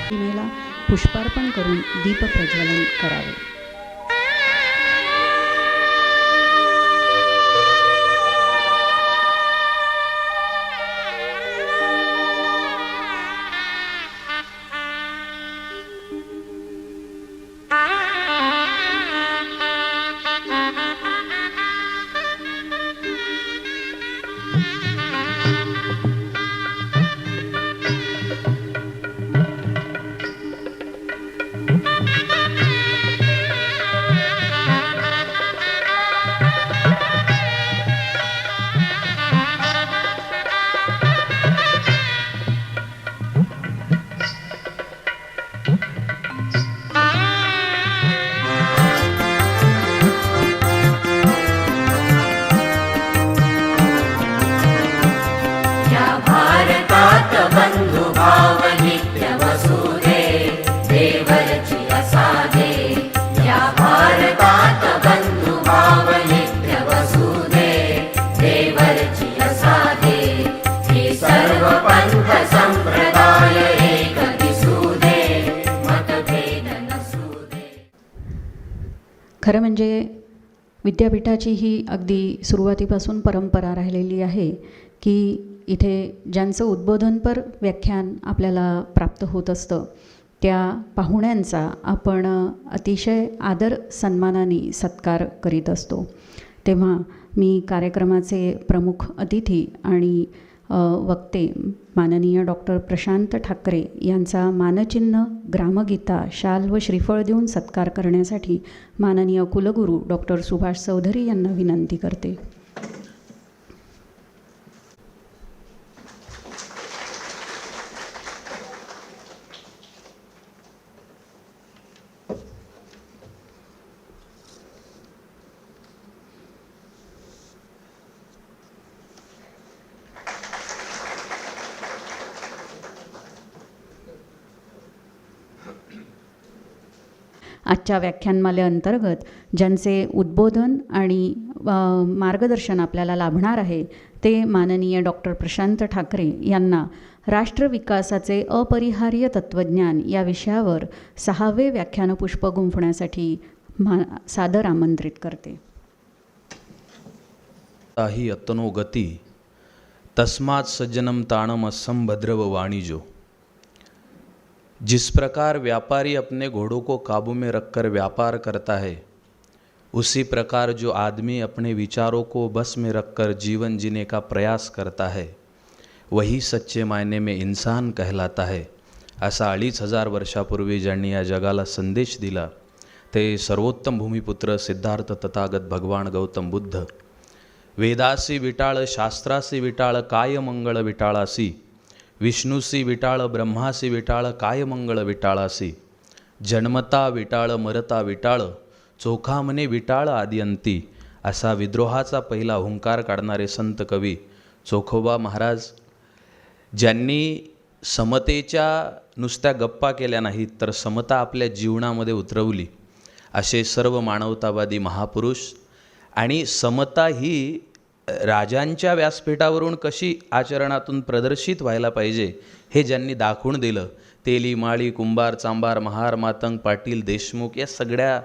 प्रतिमेला पुष्पार्पण करून दीप प्रज्वलन करावे. खरं म्हणजे विद्यापीठाची ही अगदी सुरुवातीपासून परंपरा राहिलेली आहे की इथे ज्यांचं उद्बोधनपर व्याख्यान आपल्याला प्राप्त होत असतं त्या पाहुण्यांचा आपण अतिशय आदर सन्मानाने सत्कार करीत असतो. तेव्हा मी कार्यक्रमाचे प्रमुख अतिथी आणि वक्ते माननीय डॉक्टर प्रशांत ठाकरे यांचा मानचिन्ह, ग्रामगीता, शाल व श्रीफळ देऊन सत्कार करण्यासाठी माननीय कुलगुरू डॉक्टर सुभाष चौधरी यांना विनंती करते. आजच्या व्याख्यानमालेअंतर्गत ज्यांचे उद्बोधन आणि मार्गदर्शन आपल्याला लाभणार आहे ते माननीय डॉक्टर प्रशांत ठाकरे यांना राष्ट्रविकासाचे अपरिहार्य तत्त्वज्ञान या विषयावर 6वे व्याख्यानपुष्प गुंफण्यासाठी सादर आमंत्रित करते. ताही अतनो गती तस्मात् सज्जनम ताणम असंभद्रव वाणिजो. जिस प्रकार व्यापारी अपने घोड़ों को काबू में रखकर व्यापार करता है, उसी प्रकार जो आदमी अपने विचारों को बस में रखकर जीवन जीने का प्रयास करता है वही सच्चे मायने में इंसान कहलाता है. असा 2500 वर्षापूर्वी ज्यांनी या जगाला संदेश दिला ते सर्वोत्तम भूमिपुत्र सिद्धार्थ तथागत भगवान गौतम बुद्ध. वेदासी विटाळ शास्त्रासी विटाळ काय मंगळ विटाळासी. विष्णुसी विटाळ ब्रह्मासी विटाळ काय मंगळ विटाळासी. जन्मता विटाळ मरता विटाळ चोखा मने विटाळ आदिअंती. असा विद्रोहाचा पहिला हुंकार काढणारे संत कवी चोखोबा महाराज, ज्यांनी समतेच्या नुसत्या गप्पा केल्या नाहीत तर समता आपल्या जीवनामध्ये उतरवली, असे सर्व मानवतावादी महापुरुष. आणि समता ही राजांच्या व्यासपीठावरून कशी आचरणातून प्रदर्शित व्हायला पाहिजे हे ज्यांनी दाखवून दिलं, तेली माळी कुंभार चांभार महार मातंग पाटील देशमुख या सगळ्या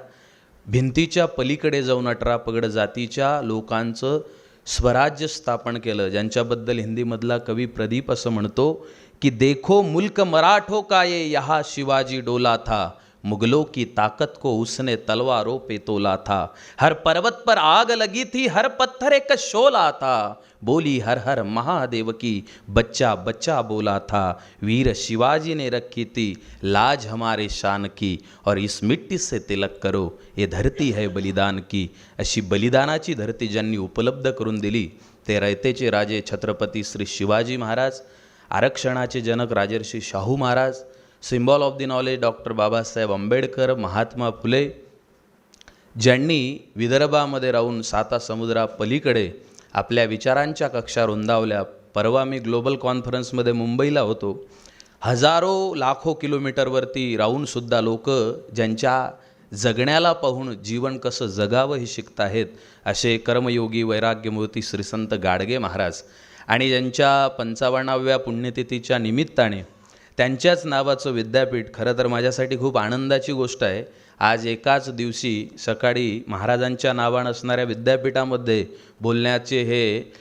भिंतीच्या पलीकडे जाऊन 18 पगड जातीच्या लोकांचं स्वराज्य स्थापन केलं. ज्यांच्याबद्दल हिंदीमधला कवी प्रदीप असं म्हणतो की देखो मुल्क मराठो का ये यहाँ शिवाजी डोला था. मुगलों की ताकत को उसने तलवारों पे तोला था. हर पर्वत पर आग लगी थी, हर पत्थर एक शोला था. बोली हर हर महादेव की, बच्चा बच्चा बोला था. वीर शिवाजी ने रखी थी लाज हमारे शान की. और इस मिट्टी से तिलक करो, ये धरती है बलिदान की. अशी बलिदानाची धरती ज्यांनी उपलब्ध करून दिली ते रयतेचे राजे छत्रपती श्री शिवाजी महाराज, आरक्षणाचे जनक Rajarshi Shahu Maharaj, symbol of the knowledge doctor Babasaheb Ambedkar, Mahatma Phule, ज्यांनी विदर्भामध्ये राहून 7 समुद्रा पलीकडे आपल्या विचारांच्या कक्षा रुंदावल्या. परवा मी ग्लोबल कॉन्फरन्समध्ये मुंबईला होतो. हजारो लाखो किलोमीटरवरती राहूनसुद्धा लोक ज्यांच्या जगण्याला पाहून जीवन कसं जगावं हे शिकत आहेत असे कर्मयोगी वैराग्यमूर्ती श्री संत गाडगे महाराज. आणि ज्यांच्या 55व्या पुण्यतिथीच्या निमित्ताने त्यांच्याच नावाचं विद्यापीठ खरं तर माझ्यासाठी खूप आनंदाची गोष्ट आहे. आज एकाच दिवशी सकाळी महाराजांच्या नावानं असणाऱ्या विद्यापीठामध्ये बोलण्याचे हे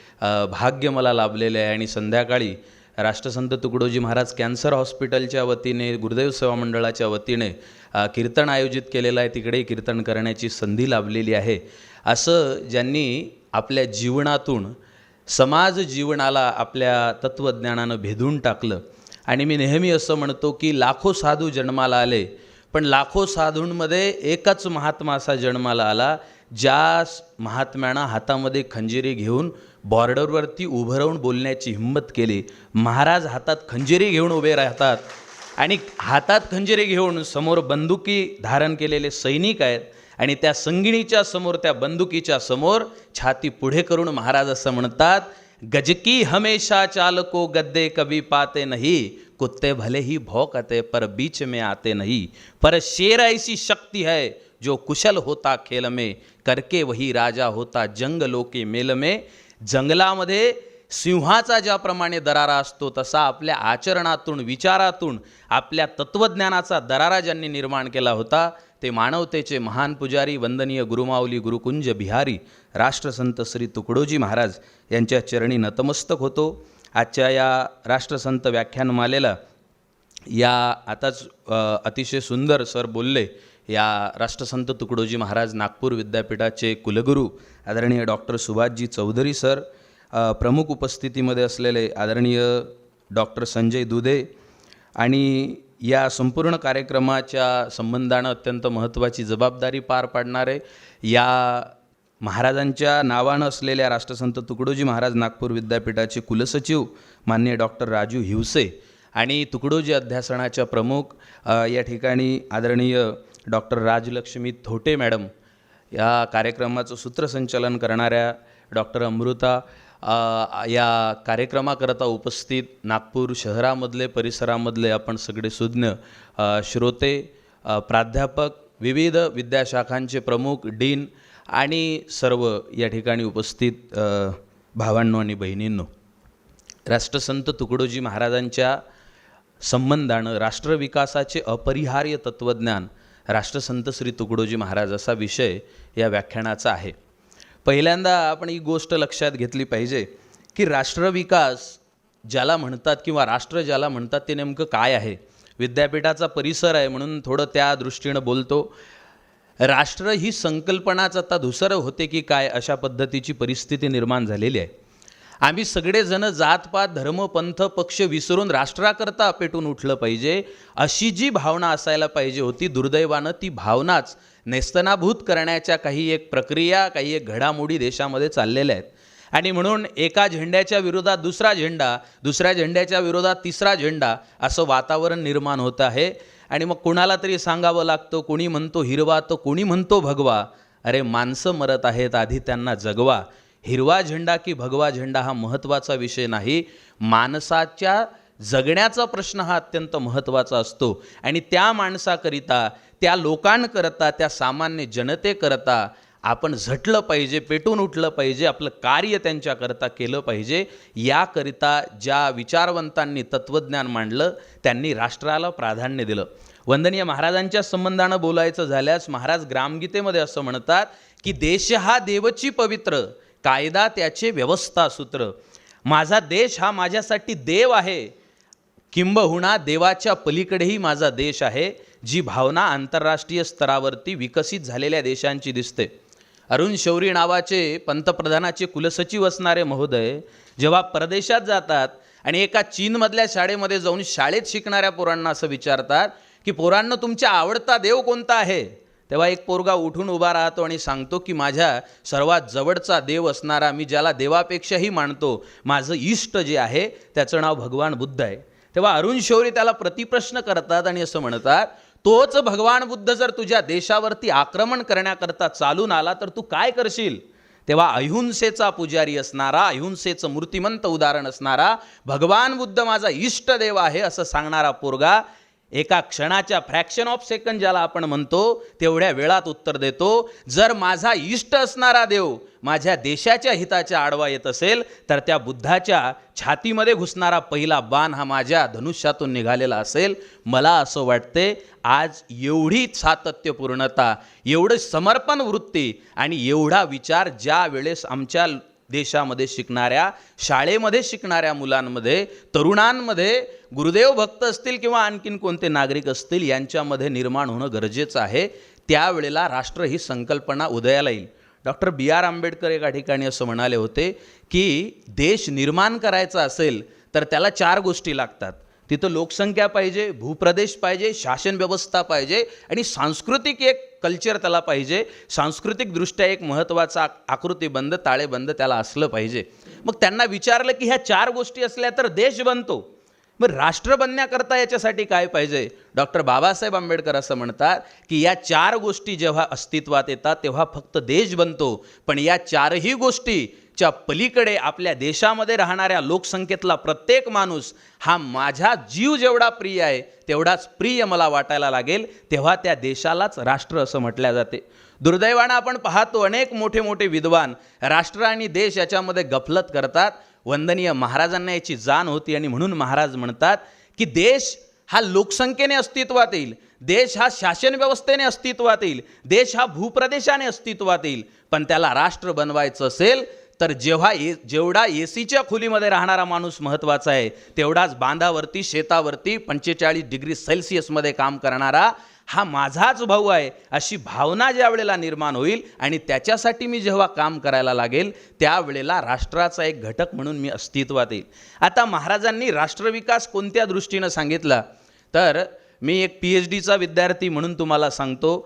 भाग्य मला लाभलेले आहे. आणि संध्याकाळी राष्ट्रसंत तुकडोजी महाराज कॅन्सर हॉस्पिटलच्या वतीने गुरुदेव सेवा मंडळाच्या वतीने कीर्तन आयोजित केलेलं आहे. तिकडे कीर्तन करण्याची संधी लाभलेली आहे. असं ज्यांनी आपल्या जीवनातून समाज जीवनाला आपल्या तत्त्वज्ञानानं भेदून टाकलं. आणि मी नेहमी असं म्हणतो की लाखो साधू जन्माला आले, पण लाखो साधूंमध्ये एकच महात्मा असा जन्माला आला ज्या महात्म्यानं हातामध्ये खंजिरी घेऊन बॉर्डरवरती उभं राहून बोलण्याची हिंमत केली. महाराज हातात खंजिरी घेऊन उभे राहतात आणि हातात खंजिरी घेऊन समोर बंदुकी धारण केलेले सैनिक आहेत आणि त्या संगिणीच्या समोर, त्या बंदुकीच्या समोर छाती पुढे करून महाराज असं म्हणतात, गजकी हमेशा चालको गद्दे कभी पाते नहीं, कुत्ते भले ही भौंकते पर बीच में आते नहीं, पर शेर ऐसी शक्ति है जो कुशल होता खेल में, करके वही राजा होता जंगलों के मेल में. जंगलामध्ये सिंहाचा ज्याप्रमाणे दरारा असतो तसा आपल्या आचरणातून, विचारातून आपल्या तत्त्वज्ञानाचा दरारा ज्यांनी निर्माण केला होता ते मानवतेचे महान पुजारी वंदनीय गुरुमाऊली गुरुकुंज बिहारी राष्ट्रसंत श्री तुकडोजी महाराज यांच्या चरणी नतमस्तक होतो. आजच्या या राष्ट्रसंत व्याख्यानमालेला या आताच अतिशय सुंदर सर बोलले, या राष्ट्रसंत तुकडोजी महाराज नागपूर विद्यापीठाचे कुलगुरू आदरणीय डॉक्टर सुभाषजी चौधरी सर, प्रमुख उपस्थितीमध्ये असलेले आदरणीय डॉक्टर संजय दुधे आणि या संपूर्ण कार्यक्रमाच्या संबंधानं अत्यंत महत्त्वाची जबाबदारी पार पाडणारे या महाराजांच्या नावानं असलेल्या राष्ट्रसंत तुकडोजी महाराज नागपूर विद्यापीठाचे कुलसचिव माननीय डॉक्टर राजू हिवसे आणि तुकडोजी अध्यासनाच्या प्रमुख या ठिकाणी आदरणीय डॉक्टर राजलक्ष्मी थोटे मॅडम, या कार्यक्रमाचं सूत्रसंचालन करणाऱ्या डॉक्टर अमृता, या कार्यक्रमाकरता उपस्थित नागपूर शहरामधले परिसरामधले आपण सगळे सुज्ञ श्रोते, प्राध्यापक, विविध विद्याशाखांचे प्रमुख, डीन आणि सर्व या ठिकाणी उपस्थित भावांनो आणि बहिणींनो, राष्ट्रसंत तुकडोजी महाराजांच्या संबंधानं राष्ट्रविकासाचे अपरिहार्य तत्त्वज्ञान राष्ट्रसंत श्री तुकडोजी महाराज असा विषय या व्याख्यानाचा आहे. पहिल्यांदा आपण ही गोष्ट लक्षात घेतली पाहिजे की राष्ट्रविकास ज्याला म्हणतात किंवा राष्ट्र ज्याला म्हणतात ते नेमकं काय आहे. विद्यापीठाचा परिसर आहे म्हणून थोडं त्या दृष्टीनं बोलतो. राष्ट्र ही संकल्पनाच आता धुसर होते की काय अशा पद्धतीची परिस्थिती निर्माण झालेली आहे. आम्ही सगळेजण जातपात धर्म पंथ पक्ष विसरून राष्ट्राकरता पेटून उठलं पाहिजे अशी जी भावना असायला पाहिजे होती, दुर्दैवानं ती भावनाच नेस्तनाभूत करण्याच्या काही एक प्रक्रिया, काही एक घडामोडी देशामध्ये चाललेल्या आहेत. आणि म्हणून एका झेंड्याच्या विरोधात दुसरा झेंडा, दुसऱ्या झेंड्याच्या विरोधात तिसरा झेंडा असं वातावरण निर्माण होत आहे. आणि मग कोणाला तरी सांगावं लागतं, कोणी म्हणतो हिरवा तर कोणी म्हणतो भगवा. अरे माणसं मरत आहेत, आधी त्यांना जगवा. हिरवा झेंडा की भगवा झेंडा हा महत्त्वाचा विषय नाही, माणसाच्या जगण्याचा प्रश्न हा अत्यंत महत्त्वाचा असतो. आणि त्या माणसाकरिता, त्या लोकांकरता, त्या सामान्य जनतेकरता आपण झटलं पाहिजे, पेटून उठलं पाहिजे, आपलं कार्य त्यांच्याकरता केलं पाहिजे. याकरिता ज्या विचारवंतांनी तत्त्वज्ञान मांडलं त्यांनी राष्ट्राला प्राधान्य दिलं. वंदनीय महाराजांच्या संबंधानं बोलायचं झाल्यास महाराज ग्रामगीतेमध्ये असं म्हणतात की देश हा देवची पवित्र, कायदा त्याचे व्यवस्था सूत्र. माझा देश हा माझ्यासाठी देव आहे, किंबहुना देवाच्या पलीकडेही माझा देश आहे, जी भावना आंतरराष्ट्रीय स्तरावरती विकसित झालेल्या देशांची दिसते. अरुण शौरी नावाचे पंतप्रधानाचे कुलसचिव असणारे महोदय जेव्हा परदेशात जातात आणि एका चीनमधल्या शाळेमध्ये जाऊन शाळेत शिकणाऱ्या पोरांना असं विचारतात की पोरांनो तुमचा आवडता देव कोणता आहे, तेव्हा एक पोरगा उठून उभा राहतो आणि सांगतो की माझ्या सर्वात जवळचा देव असणारा, मी ज्याला देवापेक्षाही मानतो, माझं इष्ट जे आहे त्याचं नाव भगवान बुद्ध आहे. तेव्हा अरुण शौरी त्याला प्रतिप्रश्न करतात आणि असं म्हणतात, तोच भगवान बुद्ध जर तुझ्या देशावरती आक्रमण करण्याकरता चालून आला तर तू काय करशील. तेव्हा अहिंसेचा पुजारी असणारा, अहिंसेचं मूर्तिमंत उदाहरण असणारा भगवान बुद्ध माझा इष्ट देव आहे असं सांगणारा पोरगा एका क्षणाच्या फ्रॅक्शन ऑफ सेकंड ज्याला आपण म्हणतो तेवढ्या वेळात उत्तर देतो. जर माझा इष्ट असणारा देव माझ्या देशाच्या हिताच्या आडवा येत असेल तर त्या बुद्धाच्या छातीमध्ये घुसणारा पहिला बाण हा माझ्या धनुष्यातून निघालेला असेल. मला असं वाटते आज एवढी सातत्यपूर्णता, एवढं समर्पण वृत्ती आणि एवढा विचार ज्या वेळेस आमच्या देशामध्ये शिकणाऱ्या, शाळेमध्ये शिकणाऱ्या मुलांमध्ये, तरुणांमध्ये, गुरुदेव भक्त असतील किंवा आणखीन कोणते नागरिक असतील यांच्यामध्ये निर्माण होणं गरजेचं आहे. त्यावेळेला राष्ट्र ही संकल्पना उदयाला येईल. Doctor B.R. आंबेडकर एका ठिकाणी असं म्हणाले होते की देश निर्माण करायचा असेल तर त्याला 4 गोष्टी लागतात. तिथं लोकसंख्या पाहिजे, भूप्रदेश पाहिजे, शासन व्यवस्था पाहिजे आणि सांस्कृतिक एक कल्चर त्याला पाहिजे. सांस्कृतिकदृष्ट्या एक महत्त्वाचा आकृतीबंध, ताळेबंद त्याला असलं पाहिजे. मग त्यांना विचारलं की ह्या 4 गोष्टी असल्या तर देश बनतो. मग राष्ट्र बनण्याकरता याच्यासाठी काय पाहिजे? डॉक्टर बाबासाहेब आंबेडकर असं म्हणतात की या 4 गोष्टी जेव्हा अस्तित्वात येतात तेव्हा फक्त देश बनतो. पण या 4ही गोष्टीच्या पलीकडे आपल्या देशामध्ये राहणाऱ्या लोकसंख्येतला प्रत्येक माणूस हा माझा जीव जेवढा प्रिय आहे तेवढाच प्रिय मला वाटायला लागेल, तेव्हा त्या देशालाच राष्ट्र असं म्हटल्या जाते. दुर्दैवानं आपण पाहतो अनेक मोठे मोठे विद्वान राष्ट्र आणि देश याच्यामध्ये गफलत करतात. वंदनीय महाराजांना याची जाण होती आणि म्हणून महाराज म्हणतात की देश हा लोकसंख्येने अस्तित्वात येईल, देश हा शासन व्यवस्थेने अस्तित्वात येईल, देश हा भूप्रदेशाने अस्तित्वात येईल. पण त्याला राष्ट्र बनवायचं असेल तर जेवढा एसीच्या खोलीमध्ये राहणारा माणूस महत्त्वाचा आहे तेवढाच बांधावरती, शेतावरती 45 डिग्री सेल्सिअसमध्ये काम करणारा हा माझाच भाऊ आहे अशी भावना ज्या वेळेला निर्माण होईल आणि त्याच्यासाठी मी जेव्हा काम करायला लागेल त्यावेळेला राष्ट्राचा एक घटक म्हणून मी अस्तित्वात येईल. आता महाराजांनी राष्ट्रविकास कोणत्या दृष्टीनं सांगितला तर मी एक PhDचा विद्यार्थी म्हणून तुम्हाला सांगतो.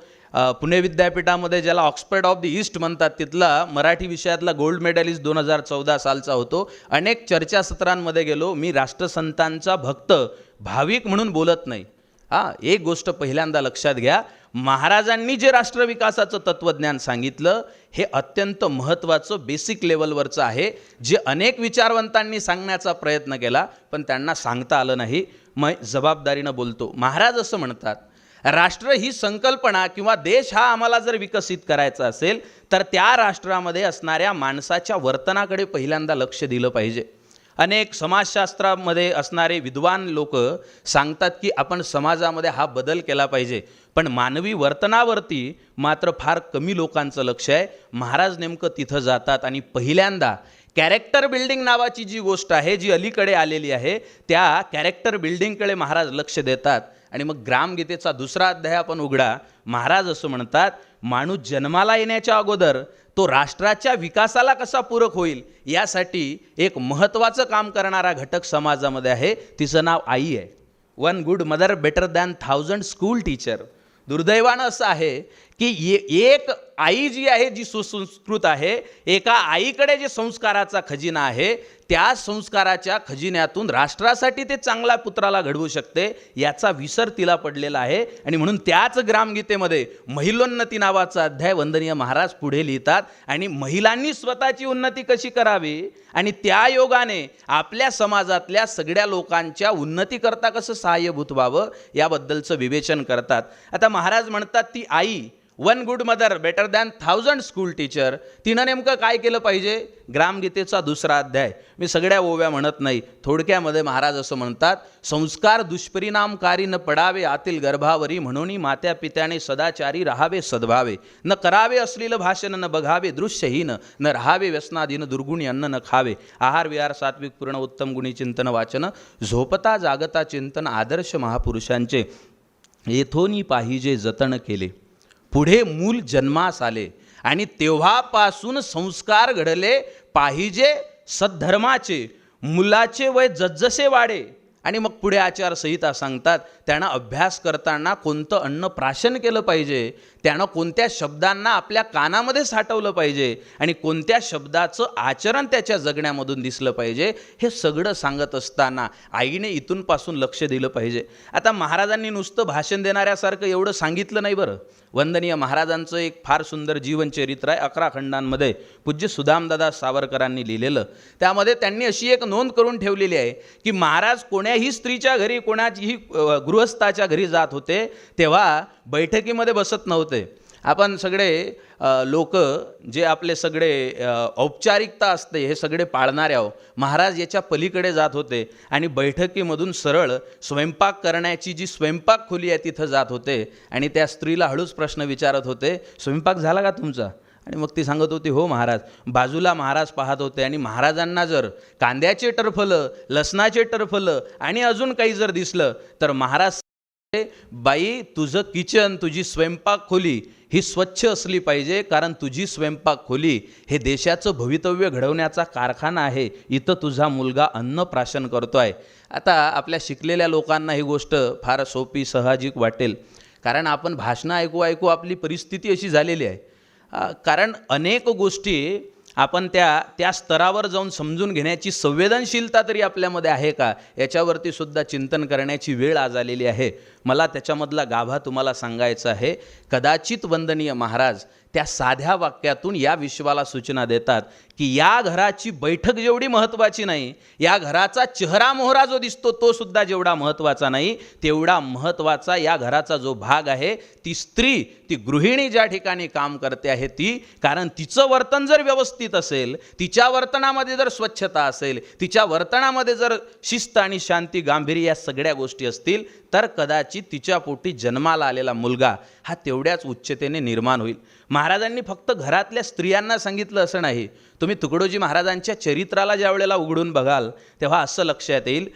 पुणे विद्यापीठामध्ये ज्याला ऑक्सफर्ड ऑफ द ईस्ट म्हणतात तिथला मराठी विषयातला गोल्ड मेडलिस्ट 2014 सालचा होतो. अनेक चर्चासत्रांमध्ये गेलो. मी राष्ट्रसंतांचा भक्त, भाविक म्हणून बोलत नाही. एक गोष्ट पहिल्यांदा लक्षात घ्या, महाराजांनी जे राष्ट्रविकासाचं तत्त्वज्ञान सांगितलं हे अत्यंत महत्त्वाचं बेसिक लेवलवरचं आहे, जे अनेक विचारवंतांनी सांगण्याचा प्रयत्न केला पण त्यांना सांगता आलं नाही. मग जबाबदारीनं बोलतो. महाराज असं म्हणतात राष्ट्र ही संकल्पना किंवा देश हा आम्हाला जर विकसित करायचा असेल तर त्या राष्ट्रामध्ये असणाऱ्या माणसाच्या वर्तनाकडे पहिल्यांदा लक्ष दिलं पाहिजे. अनेक समाजशास्त्रामध्ये असणारे विद्वान लोक सांगतात की आपण समाजामध्ये हा बदल केला पाहिजे, पण मानवी वर्तनावरती मात्र फार कमी लोकांचं लक्ष आहे. महाराज नेमकं तिथं जातात आणि पहिल्यांदा कॅरेक्टर बिल्डिंग नावाची जी गोष्ट आहे जी अलीकडे आलेली आहे त्या कॅरेक्टर बिल्डिंगकडे महाराज लक्ष देतात. आणि मग ग्रामगीतेचा 2रा अध्याय आपण उघडा. महाराज असं म्हणतात माणूस जन्माला येण्याच्या अगोदर तो राष्ट्राच्या विकासाला कसा पूरक होईल यासाठी एक महत्त्वाचं काम करणारा घटक समाजामध्ये आहे, तिचं नाव आई आहे. 1 good mother better than 1000 school teacher. दुर्दैवानं असं आहे की एक आई जी आहे जी सुसंस्कृत आहे, एका आईकडे जे संस्काराचा खजिना आहे त्या संस्काराच्या खजिन्यातून राष्ट्रासाठी ते चांगल्या पुत्राला घडवू शकते याचा विसर तिला पडलेला आहे. आणि म्हणून त्याच ग्रामगीतेमध्ये महिलोन्नती नावाचा अध्याय वंदनीय महाराज पुढे लिहितात आणि महिलांनी स्वतःची उन्नती कशी करावी आणि त्या योगाने आपल्या समाजातल्या सगळ्या लोकांच्या उन्नतीकरता कसं सहाय्यभूत व्हावं याबद्दलचं विवेचन करतात. आता महाराज म्हणतात ती आई 1 good mother better than 1000 school teacher, तिनं नेमकं काय केलं पाहिजे? ग्रामगीतेचा 2रा अध्याय. मी सगळ्या ओव्या म्हणत नाही, थोडक्यामध्ये महाराज असं म्हणतात संस्कार दुष्परिणामकारी न पडावे आतील गर्भावरी, म्हणून मात्या पित्याने सदाचारी राहावे सद्भावे, न करावे अश्लील भाषण न बघावे दृश्यहीन, न राहावे व्यसनाधीन दुर्गुणी अन्न न खावे, आहार विहार सात्विक पूर्ण उत्तम गुणी चिंतन वाचन, झोपता जागता चिंतन आदर्श महापुरुषांचे, येथोनी पाहिजे जतन केले, पुढे मूल जन्मास आले आणि तेव्हापासून संस्कार घडले पाहिजे सद्धर्माचे, मुलाचे वय जसजसे वाढे. आणि मग पुढे आचारसंहिता सांगतात त्यानं अभ्यास करताना कोणतं अन्न प्राशन केलं पाहिजे, त्यानं कोणत्या शब्दांना आपल्या कानामध्ये साठवलं पाहिजे आणि कोणत्या शब्दाचं आचरण त्याच्या जगण्यामधून दिसलं पाहिजे, हे सगळं सांगत असताना आईने इथूनपासून लक्ष दिलं पाहिजे. आता महाराजांनी नुसतं भाषण देणाऱ्यासारखं एवढं सांगितलं नाही बरं. वंदनीय महाराजांचं एक फार सुंदर जीवनचरित्र आहे 11 खंडांमध्ये, पूज्य सुदामदादा सावरकरांनी लिहिलेलं. त्यामध्ये त्यांनी अशी एक नोंद करून ठेवलेली आहे की महाराज कोण्याही स्त्रीच्या घरी, कोणाचीही गृहस्थाच्या घरी जात होते तेव्हा बैठकीमध्ये बसत नव्हते. आपण सगळे लोक जे आपले सगळे औपचारिकता असते हे सगळे पाळणारे आहो. महाराज याच्या पलीकडे जात होते आणि बैठकीमधून सरळ स्वयंपाक करण्याची जी स्वयंपाक खोली आहे तिथं जात होते आणि त्या स्त्रीला हळूच प्रश्न विचारत होते, स्वयंपाक झाला का तुमचा? आणि मग ती सांगत होती, हो महाराज. बाजूला महाराज पाहत होते आणि महाराजांना जर कांद्याचे टरफलं, लसणाचे टरफलं आणि अजून काही जर दिसलं तर महाराज, बाई तुझं किचन, तुझी स्वयंपाक खोली ही स्वच्छ असली पाहिजे, कारण तुझी स्वयंपाक खोली हे देशाचं भवितव्य घडवण्याचा कारखाना आहे. इथं तुझा मुलगा अन्नप्राशन करतो आहे. आता आपल्या शिकलेल्या लोकांना ही गोष्ट फार सोपी साहजिक वाटेल, कारण आपण भाषणं ऐकू ऐकू आपली परिस्थिती अशी झालेली आहे. कारण अनेक गोष्टी आपण त्या स्तरावर जाऊन समजून घेण्याची संवेदनशीलता तरी आपल्यामध्ये आहे का, याच्यावरती सुद्धा चिंतन करण्याची वेळ आज आलेली आहे. मला त्याच्यामधला गाभा तुम्हाला सांगायचा आहे. कदाचित वंदनीय महाराज त्या साध्या वाक्यातून या विश्वाला सूचना देतात की या घराची बैठक जेवढी महत्त्वाची नाही, या घराचा चेहरा मोहरा जो दिसतो तो सुद्धा जेवढा महत्त्वाचा नाही, तेवढा महत्त्वाचा या घराचा जो भाग आहे, ती स्त्री, ती गृहिणी ज्या ठिकाणी काम करते आहे ती, कारण तिचं वर्तन जर व्यवस्थित असेल, तिच्या वर्तनामध्ये जर स्वच्छता असेल, तिच्या वर्तनामध्ये जर शिस्त आणि शांती, गांभीर्य या सगळ्या गोष्टी असतील, तर कदाचित तिच्या पोटी जन्माला आलेला मुलगा हा तेवढ्याच उच्चतेने निर्माण होईल. महाराजांनी फक्त घरातल्या स्त्रियांना सांगितलं असं नाही. तुम्ही तुकडोजी महाराजांच्या चरित्राला ज्या वेळेला उघडून बघाल तेव्हा असं लक्षात येईल,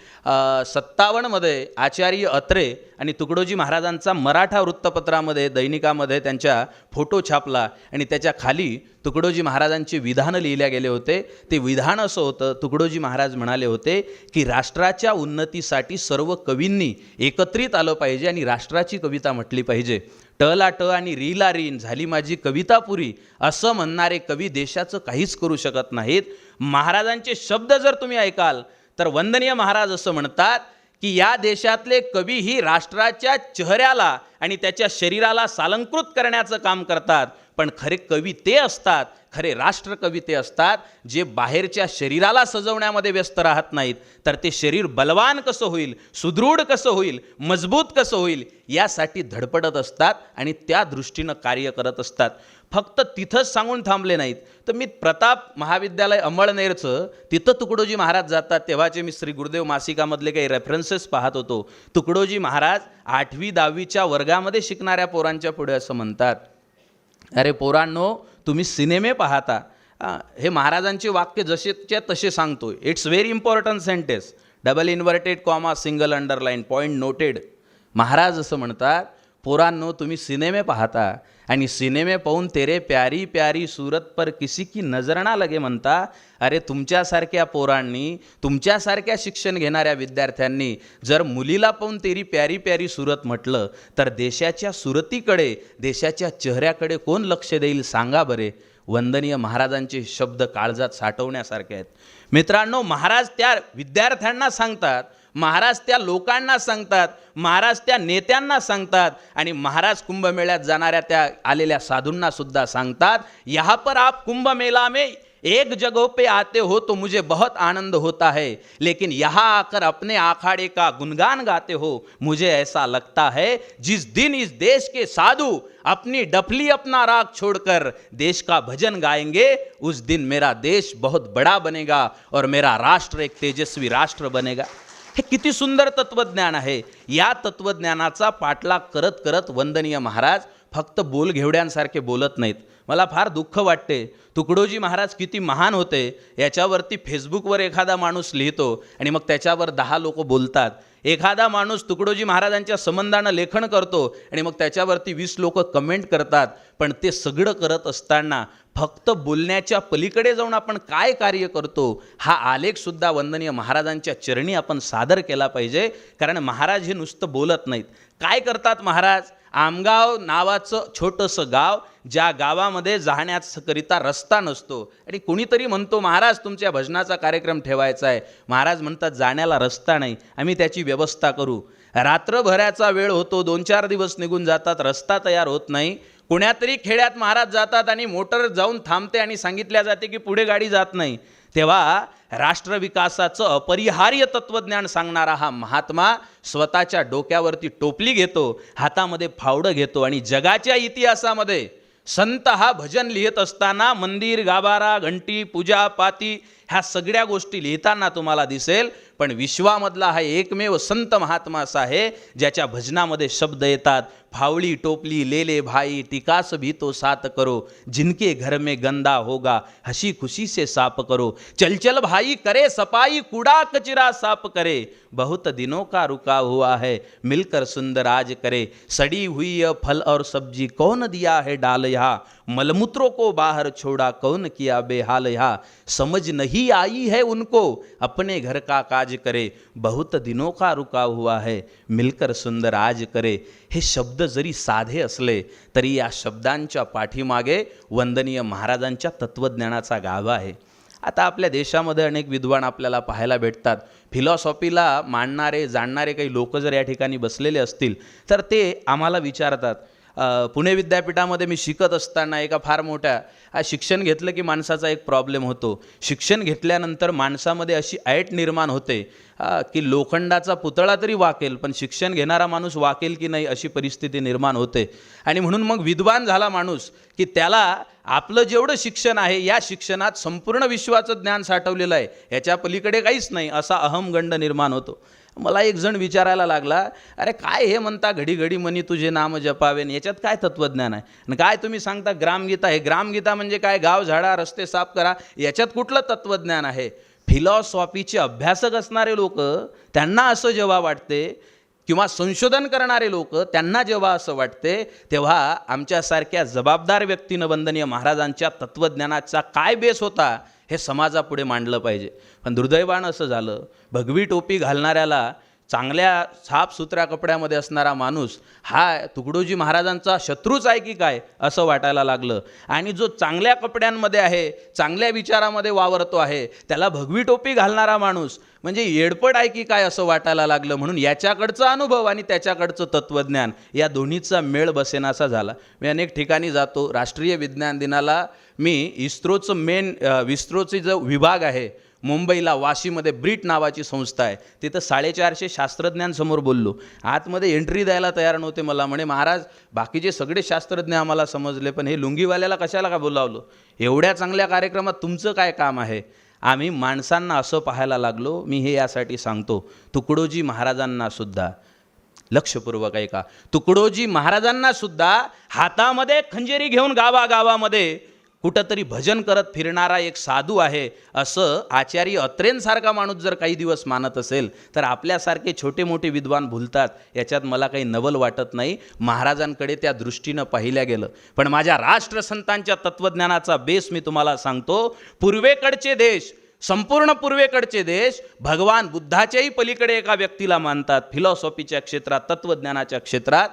57मध्ये आचार्य अत्रे आणि तुकडोजी महाराजांचा मराठा वृत्तपत्रामध्ये, दैनिकामध्ये त्यांच्या फोटो छापला आणि त्याच्या खाली तुकडोजी महाराजांचे विधान लिहिल्या गेले होते. ते विधान असं होतं, तुकडोजी महाराज म्हणाले होते की राष्ट्राच्या उन्नतीसाठी सर्व कवींनी एकत्रित आलं पाहिजे आणि राष्ट्राची कविता म्हटली पाहिजे. टला ट आणि रीला रीन झाली माझी कविता पुरी असं म्हणणारे कवी देशाचं काहीच करू शकत नाहीत. महाराजांचे शब्द जर तुम्ही ऐकाल तर वंदनीय महाराज असं म्हणतात की या देशातले कवी ही राष्ट्राच्या चेहऱ्याला आणि त्याच्या शरीराला सालंकृत करण्याचं काम करतात, पण खरे कवी ते असतात, खरे राष्ट्रकवी ते असतात जे बाहेरच्या शरीराला सजवण्यामध्ये व्यस्त राहत नाहीत, तर ते शरीर बलवान कसं होईल, सुदृढ कसं होईल, मजबूत कसं होईल यासाठी धडपडत असतात आणि त्या दृष्टीनं कार्य करत असतात. फक्त तिथंच सांगून थांबले नाहीत, तर मी प्रताप महाविद्यालय अमळनेरचं, तिथं तुकडोजी महाराज जातात तेव्हाचे मी श्री गुरुदेव मासिकामधले काही रेफरन्सेस पाहत होतो. तुकडोजी महाराज 8वी 10वीच्या वर्गामध्ये शिकणाऱ्या पोरांच्या पुढे असं म्हणतात, अरे पोरांनो तुम्ही सिनेमे पाहता. हे महाराजांचे वाक्य जसेच्या तसे सांगतो. It's very important sentence, double inverted comma, single underline, point noted. Maharaj असं म्हणतात, पोरांनो तुम्ही सिनेमे पाहता आणि सिनेमे पाहून तेरे प्यारी प्यारी सूरत पर किसी की नजर ना लगे म्हणता. अरे तुमच्यासारख्या पोरांनी, तुमच्यासारख्या शिक्षण घेणाऱ्या विद्यार्थ्यांनी जर मुलीला पाहून तेरी प्यारी प्यारी सूरत म्हटलं तर देशाच्या सुरतीकडे, देशाच्या चेहऱ्याकडे कोण लक्ष देईल सांगा बरे. वंदनीय महाराजांचे शब्द काळजात साठवण्यासारखे आहेत. मित्रांनो, महाराज त्या विद्यार्थ्यांना सांगतात, महाराज त्या लोकांना सांगतात, महाराज त्या नेत्यांना सांगतात आणि महाराज कुंभमेळ्यात जाणाऱ्या त्या आलेल्या साधूंना सुद्धा सांगतात, यहाँ पर आप कुंभ मेला में एक जगह पे आते हो तो मुझे बहुत आनंद होता है, लेकिन यहाँ आकर अपने आखाड़े का गुणगान गाते हो मुझे ऐसा लगता है जिस दिन इस देश के साधु अपनी डफली अपना राग छोड़कर देश का भजन गाएंगे उस दिन मेरा देश बहुत बड़ा बनेगा और मेरा राष्ट्र एक तेजस्वी राष्ट्र बनेगा. हे किती सुंदर तत्वज्ञान आहे. या तत्वज्ञानाचा पाठलाग करत करत वंदनीय महाराज फक्त बोलघेवड्यांसारखे बोलत नाहीत. मला फार दुःख वाटते, तुकडोजी महाराज किती महान होते याच्यावरती फेसबुकवर एखादा माणूस लिहितो आणि मग त्याच्यावर 10 लोक बोलतात. एखादा माणूस तुकडोजी महाराजांच्या संबंधानं लेखन करतो आणि मग त्याच्यावरती 20 लोक कमेंट करतात. पण ते सगळं करत असताना फक्त बोलण्याच्या पलीकडे जाऊन आपण काय कार्य करतो हा आलेखसुद्धा वंदनीय महाराजांच्या चरणी आपण सादर केला पाहिजे. कारण महाराज हे नुसतं बोलत नाहीत. काय करतात महाराज? आमगाव नावाचं छोटंसं गाव, ज्या गावामध्ये जाण्याकरिता रस्ता नसतो आणि कुणीतरी म्हणतो महाराज तुमच्या भजनाचा कार्यक्रम ठेवायचा आहे. महाराज म्हणतात जाण्याला रस्ता नाही, आम्ही त्याची व्यवस्था करू. रात्रभराचा वेळ होतो, 2-4 दिवस निघून जातात, रस्ता तयार होत नाही. कुण्यातरी खेड्यात महाराज जातात आणि मोटर जाऊन थांबते आणि सांगितल्या जाते की पुढे गाडी जात नाही. तेव्हा राष्ट्रविकासाचं अपरिहार्य तत्त्वज्ञान सांगणारा हा महात्मा स्वतःच्या डोक्यावरती टोपली घेतो, हातामध्ये फावडं घेतो आणि जगाच्या इतिहासामध्ये संत हा भजन लिहित असताना मंदिर, गाभारा, घंटी, पूजा, पाती ह्या सगळ्या गोष्टी लिहिताना तुम्हाला दिसेल, पण विश्वामधला हा एकमेव संत महात्मा असा आहे ज्याच्या भजनामध्ये शब्द येतात, फावड़ी टोपली ले ले भाई, टिकास भी तो साथ करो, जिनके घर में गंदा होगा हंसी खुशी से साफ करो, चल चल भाई करे सफाई, कूड़ा कचरा साफ करे, बहुत दिनों का रुका हुआ है मिलकर सुंदर आज करे, सड़ी हुई यह फल और सब्जी कौन दिया है डाल यहाँ, मलमूत्रों को बाहर छोड़ा कौन किया बेहाल यहाँ, समझ नहीं आई है उनको अपने घर का काज करे, बहुत दिनों का रुका हुआ है मिलकर सुंदर आज करे. हे शब्द जरी साधे असले तरी या शब्दांच्या पाठीमागे वंदनीय महाराजांच्या तत्त्वज्ञानाचा गाभा आहे. आता आपल्या देशामध्ये अनेक विद्वान आपल्याला पाहायला भेटतात. फिलॉसॉफीला मांडणारे जाणणारे काही लोक जर या ठिकाणी बसलेले असतील तर ते आम्हाला विचारतात. पुणे विद्यापीठामध्ये मी शिकत असताना एका फार मोठ्या शिक्षण घेतलं की माणसाचा एक प्रॉब्लेम होतो. शिक्षण घेतल्यानंतर माणसामध्ये अशी ऐट निर्माण होते की लोखंडाचा पुतळा तरी वाकेल पण शिक्षण घेणारा माणूस वाकेल की नाही अशी परिस्थिती निर्माण होते. आणि म्हणून मग विद्वान झाला माणूस की त्याला आपलं जेवढं शिक्षण आहे या शिक्षणात संपूर्ण विश्वाचं ज्ञान साठवलेलं आहे, याच्या पलीकडे काहीच नाही असा अहमगंड निर्माण होतो. मला एक जण विचारायला लागला, अरे काय हे म्हणता घडी घडी म्हणी तुझे नाम जपावेन, याच्यात काय तत्त्वज्ञान आहे आणि काय तुम्ही सांगता ग्रामगीता, हे ग्रामगीता म्हणजे काय गाव झाडा रस्ते साफ करा, याच्यात कुठलं तत्त्वज्ञान आहे. फिलॉसॉफीचे अभ्यासक असणारे लोक त्यांना असं जेव्हा वाटते किंवा संशोधन करणारे लोक त्यांना जेव्हा असं वाटते तेव्हा आमच्यासारख्या जबाबदार व्यक्तीनं वंदनीय महाराजांच्या तत्त्वज्ञानाचा काय बेस होता हे समाजापुढे मांडलं पाहिजे. पण दुर्दैवानं असं झालं, भगवी टोपी घालणाऱ्याला चांगल्या साफसुथऱ्या कपड्यामध्ये असणारा माणूस हा तुकडोजी महाराजांचा शत्रूच आहे की काय असं वाटायला लागलं. आणि जो चांगल्या कपड्यांमध्ये आहे, चांगल्या विचारामध्ये वावरतो आहे, त्याला भगवी टोपी घालणारा माणूस म्हणजे येडपड आहे की काय असं वाटायला लागलं. म्हणून याच्याकडचा अनुभव आणि त्याच्याकडचं तत्त्वज्ञान या दोन्हीचा मेळ बसेनासा झाला. मी अनेक ठिकाणी जातो. राष्ट्रीय विज्ञान दिनाला मी इस्रोचे जो विभाग आहे मुंबईला वाशीमध्ये ब्रिट नावाची संस्था आहे, तिथं 450 शास्त्रज्ञांसमोर बोललो. आतमध्ये एंट्री द्यायला तयार नव्हते. मला म्हणे महाराज बाकीचे सगळे शास्त्रज्ञ आम्हाला समजले पण हे लुंगीवाल्याला कशाला का बोलावलं, एवढ्या चांगल्या कार्यक्रमात तुमचं काय काम आहे. आम्ही माणसांना असं पाहायला लागलो. मी हे यासाठी सांगतो, तुकडोजी महाराजांना सुद्धा लक्षपूर्वक ऐका, तुकडोजी महाराजांना सुद्धा हातामध्ये खंजेरी घेऊन गावागावामध्ये कुठंतरी भजन करत फिरणारा एक साधू आहे असं आचार्य अत्रेंसारखा माणूस जर काही दिवस मानत असेल तर आपल्यासारखे छोटे मोठे विद्वान भुलतात, याच्यात मला काही नवल वाटत नाही. महाराजांकडे त्या दृष्टीनं पाहिल्या गेलं. पण माझ्या राष्ट्रसंतांच्या तत्त्वज्ञानाचा बेस मी तुम्हाला सांगतो. पूर्वेकडचे देश, संपूर्ण पूर्वेकडचे देश भगवान बुद्धाच्याही पलीकडे एका व्यक्तीला मानतात फिलॉसॉफीच्या क्षेत्रात, तत्त्वज्ञानाच्या क्षेत्रात.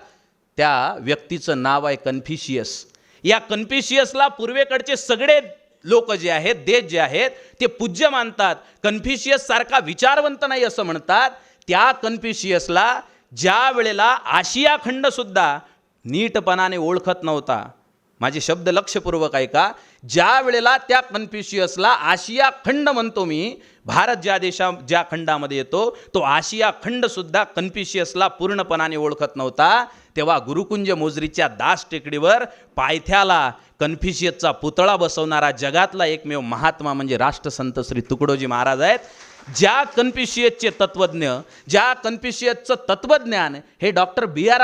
त्या व्यक्तीचं नाव आहे कन्फ्युशियस. या कन्फ्युशियसला पूर्वेकडचे सगळे लोक जे आहेत, देश जे आहेत ते पूज्य मानतात. कन्फ्युशियस सारखा विचारवंत नाही असं म्हणतात. त्या कन्फ्युशियसला ज्या वेळेला आशिया खंड सुद्धा नीटपणाने ओळखत नव्हता, माझे शब्द लक्षपूर्वक ऐका, ज्या वेळेला त्या कन्फ्युशियसला आशिया खंड म्हणतो मी, भारत ज्या खंडामध्ये येतो तो आशिया खंड सुद्धा कन्फ्युशियसला पूर्णपणाने ओळखत नव्हता, तेव्हा गुरुकुंज मोजरीच्या दास टेकडीवर पायथ्याला कन्फ्युशियसचा पुतळा बसवणारा जगातला एकमेव महात्मा म्हणजे राष्ट्रसंत श्री तुकडोजी महाराज आहेत. ज्या कन्फ्युशियसचे तत्त्वज्ञ, ज्या कन्फ्युशियसचं तत्त्वज्ञान हे डॉक्टर B.R.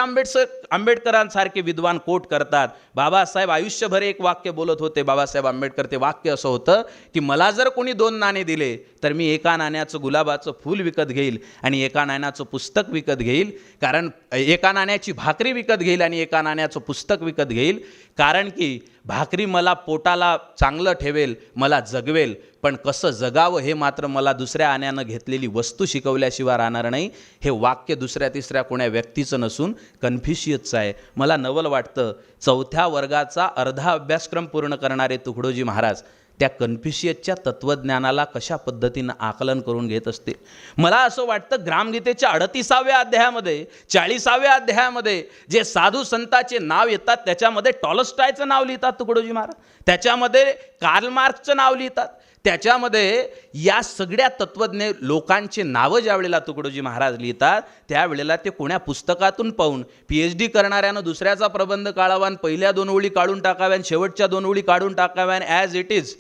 आंबेडकरांसारखे विद्वान कोट करतात. बाबासाहेब आयुष्यभर एक वाक्य बोलत होते, बाबासाहेब आंबेडकर, ते वाक्य असं होतं की मला जर कोणी 2 नाणे दिले तर मी एका नाण्याचं गुलाबाचं फूल विकत घेईल आणि एका नाण्याचं पुस्तक विकत घेईल, कारण एका नाण्याची भाकरी विकत घेईल आणि एका नाण्याचं पुस्तक विकत घेईल, कारण की भाकरी मला पोटाला चांगलं ठेवेल, मला जगवेल, पण कसं जगावं हे मात्र मला दुसऱ्या आण्यानं घेतलेली वस्तू शिकवल्याशिवाय राहणार नाही. हे वाक्य दुसऱ्या तिसऱ्या कोण्या व्यक्तीचं नसून कन्फ्युशियसचं आहे. मला नवल वाटतं 4थ्या वर्गाचा अर्धा अभ्यासक्रम पूर्ण करणारे तुकडोजी महाराज त्या कन्फ्युशियसच्या तत्त्वज्ञानाला कशा पद्धतीनं आकलन करून घेत असतील. मला असं वाटतं ग्रामगीतेच्या 38व्या अध्यायामध्ये, 40व्या अध्यायामध्ये जे साधू संतांचे नाव येतात त्याच्यामध्ये टॉलस्टॉयचं नाव लिहितात तुकडोजी महाराज, त्याच्यामध्ये कार्ल मार्क्सचं नाव लिहितात, त्याच्यामध्ये या सगळ्या तत्त्वज्ञ लोकांचे नावं ज्या वेळेला तुकडोजी महाराज लिहितात त्यावेळेला ते कोण्या पुस्तकातून पाहून PhD करणाऱ्यानं दुसऱ्याचा प्रबंध काढावा आणि पहिल्या 2 ओळी काढून टाकाव्या आणि शेवटच्या 2 ओळी काढून टाकाव्या ॲज इट इज.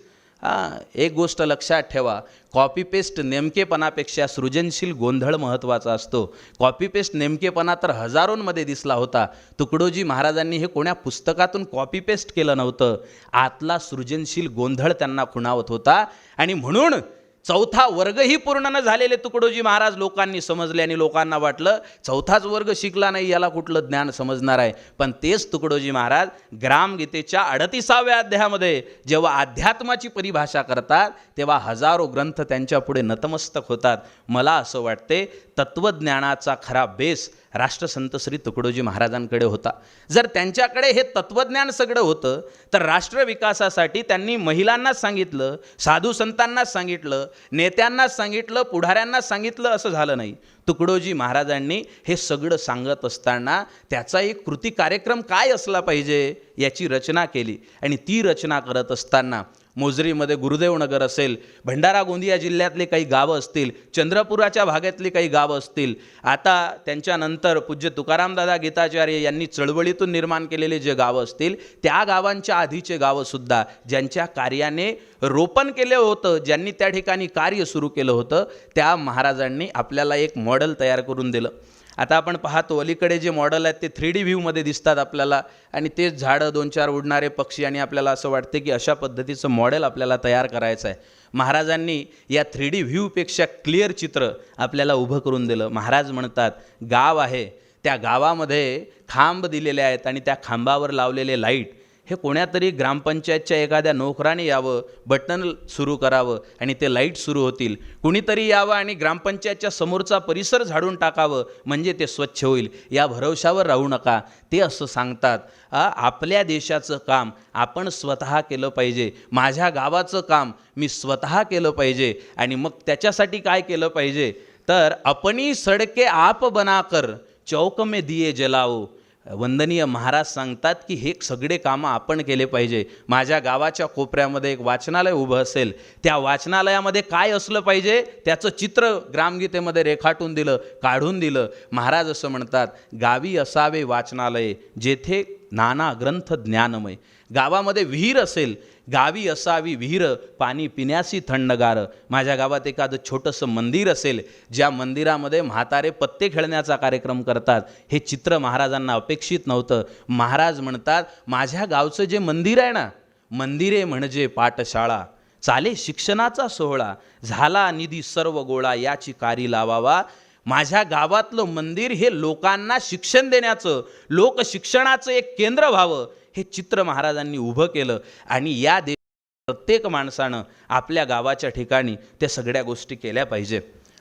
एक गोष्ट लक्षात ठेवा, कॉपी पेस्ट नेमकेपणापेक्षा सृजनशील गोंधळ महत्त्वाचा असतो. कॉपी पेस्ट नेमकेपणा तर हजारोंमध्ये दिसला होता. तुकडोजी महाराजांनी हे कोण्या पुस्तकातून कॉपी पेस्ट केलं नव्हतं. आतला सृजनशील गोंधळ त्यांना खुणावत होता आणि म्हणून 4था वर्गही पूर्ण न झालेले तुकडोजी महाराज लोकांनी समजले आणि लोकांना वाटलं 4थाच वर्ग शिकला नाही याला कुठलं ज्ञान समजणार आहे. पण तेच तुकडोजी महाराज ग्रामगीतेच्या 38व्या अध्यायामध्ये जेव्हा अध्यात्माची परिभाषा करतात तेव्हा हजारो ग्रंथ त्यांच्या पुढे नतमस्तक होतात. मला असं वाटते तत्त्वज्ञानाचा खरा बेस राष्ट्रसंत श्री तुकडोजी महाराजांकडे होता. जर त्यांच्याकडे हे तत्त्वज्ञान सगळं होतं तर राष्ट्रविकासासाठी त्यांनी महिलांनाच सांगितलं, साधू संतांनाच सांगितलं, नेत्यांनाच सांगितलं, पुढाऱ्यांनाच सांगितलं असं झालं नाही. तुकडोजी महाराजांनी हे सगळं सांगत असताना त्याचा एक कृती कार्यक्रम काय असला पाहिजे याची रचना केली आणि ती रचना करत असताना मोजरीमध्ये गुरुदेवनगर असेल, भंडारा गोंदिया जिल्ह्यातले काही गावं असतील, चंद्रपुराच्या भागातली काही गावं असतील, आता त्यांच्यानंतर पूज्य तुकारामदादा गीताचार्य यांनी चळवळीतून निर्माण केलेले जे गावं असतील त्या गावांच्या आधीचे गावंसुद्धा ज्यांच्या कार्याने रोपण केलं होतं, ज्यांनी त्या ठिकाणी कार्य सुरू केलं होतं, त्या महाराजांनी आपल्याला एक मॉडेल तयार करून दिलं. आता आपण पाहतो अलीकडे जे मॉडेल आहेत ते 3D व्ह्यूमध्ये दिसतात आपल्याला आणि तेच झाडं, 2-4 उडणारे पक्षी आणि आपल्याला असं वाटते की अशा पद्धतीचं मॉडेल आपल्याला तयार करायचं आहे. महाराजांनी या 3D व्ह्यूपेक्षा क्लिअर चित्र आपल्याला उभं करून दिलं. महाराज म्हणतात गाव आहे, त्या गावामध्ये खांब दिलेले आहेत आणि त्या खांबावर लावलेले लाईट हे कोण्यातरी ग्रामपंचायतच्या एखाद्या नोकराने यावं, बटन सुरू करावं आणि ते लाईट सुरू होतील. कुणीतरी यावं आणि ग्रामपंचायतच्या समोरचा परिसर झाडून टाकावं म्हणजे ते स्वच्छ होईल. या भरवशावर राहू नका. ते असं सांगतात आपल्या देशाचं काम आपण स्वतः केलं पाहिजे. माझ्या गावाचं काम मी स्वतः केलं पाहिजे आणि मग त्याच्यासाठी काय केलं पाहिजे तर अपनी सडके आप बनाकर चौक में दिये जलाओ. वंदनीय महाराज सांगतात की हे सगळे कामं आपण केले पाहिजे. माझ्या गावाच्या कोपऱ्यामध्ये एक वाचनालय उभं असेल, त्या वाचनालयामध्ये काय असलं पाहिजे त्याचं चित्र ग्रामगीतेमध्ये रेखाटून दिलं, काढून दिलं. महाराज असं म्हणतात गावी असावे वाचनालय जेथे नाना ग्रंथ ज्ञानमय. गावामध्ये विहीर असेल, गावी असावी विहीर पाणी पिण्यासी थंडगार. माझ्या गावात एखादं छोटंसं मंदिर असेल ज्या मंदिरामध्ये म्हातारे पत्ते खेळण्याचा कार्यक्रम करतात. हे चित्र महाराजांना अपेक्षित नव्हतं. महाराज म्हणतात माझ्या गावचं जे मंदिर आहे ना, मंदिरे म्हणजे पाठशाळा, चाले शिक्षणाचा सोहळा, झाला निधी सर्व गोळा याची कारी लावावा. माझ्या गावातलं मंदिर हे लोकांना शिक्षण देण्याचं, लोकशिक्षणाचं एक केंद्र व्हावं हे चित्र महाराजांनी उभं केलं आणि या प्रत्येक माणसानं आपल्या गावाच्या ठिकाणी त्या सगळ्या गोष्टी केल्या पाहिजे.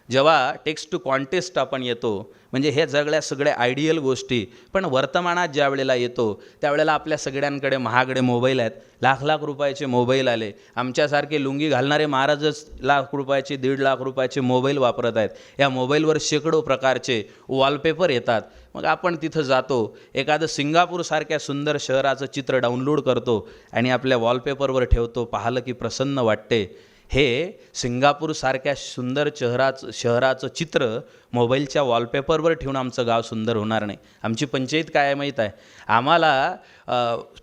जेव्हा टेक्स्ट टू कॉन्टेस्ट आपण येतो म्हणजे हे सगळ्या आयडियल गोष्टी, पण वर्तमानात ज्या वेळेला येतो त्यावेळेला आपल्या सगळ्यांकडे महागडे मोबाईल आहेत. लाख रुपयाचे मोबाईल आले. आमच्यासारखे लुंगी घालणारे महाराजच ₹1,00,000 ₹1.5 मोबाईल वापरत आहेत. या मोबाईलवर शेकडो प्रकारचे वॉलपेपर येतात. मग आपण तिथं जातो, एखादं सिंगापूरसारख्या सुंदर शहराचं चित्र डाउनलोड करतो आणि आपल्या वॉलपेपरवर ठेवतो. पाहिलं की प्रसन्न वाटते. हे सिंगापूरसारख्या सुंदर शहराचं चित्र मोबाईलच्या वॉलपेपरवर ठेवून आमचं गाव सुंदर होणार नाही. आमची पंचायत काय आहे माहीत आहे, आम्हाला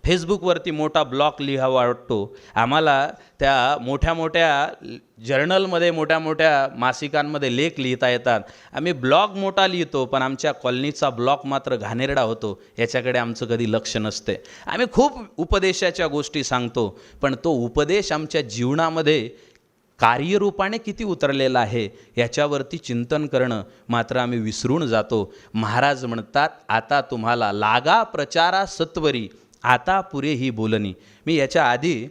फेसबुकवरती मोठा ब्लॉग लिहावा वाटतो, आम्हाला त्या मोठ्या जर्नलमध्ये मोठ्या मासिकांमध्ये लेख लिहिता येतात. आम्ही ब्लॉग मोठा लिहितो पण आमच्या कॉलनीचा ब्लॉग मात्र घाणेरडा होतो. याच्याकडे आमचं कधी लक्ष नसते. आम्ही खूप उपदेशाच्या गोष्टी सांगतो पण तो उपदेश आमच्या जीवनामध्ये कार्यरूपाने किती उतरलेला आहे याच्यावरती चिंतन करणं मात्र आम्ही विसरून जातो. महाराज म्हणतात आता तुम्हाला लागा प्रचारा सत्वरी, आता पुरे ही बोलणी. मी याच्या आधी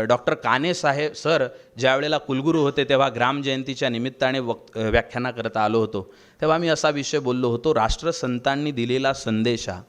डॉक्टर काने साहेब सर ज्या वेळेला कुलगुरू होते तेव्हा ग्रामजयंतीच्या निमित्ताने व्याख्यानाकरता आलो होतो. तेव्हा मी असा विषय बोललो होतो, राष्ट्रसंतांनी दिलेला संदेश हा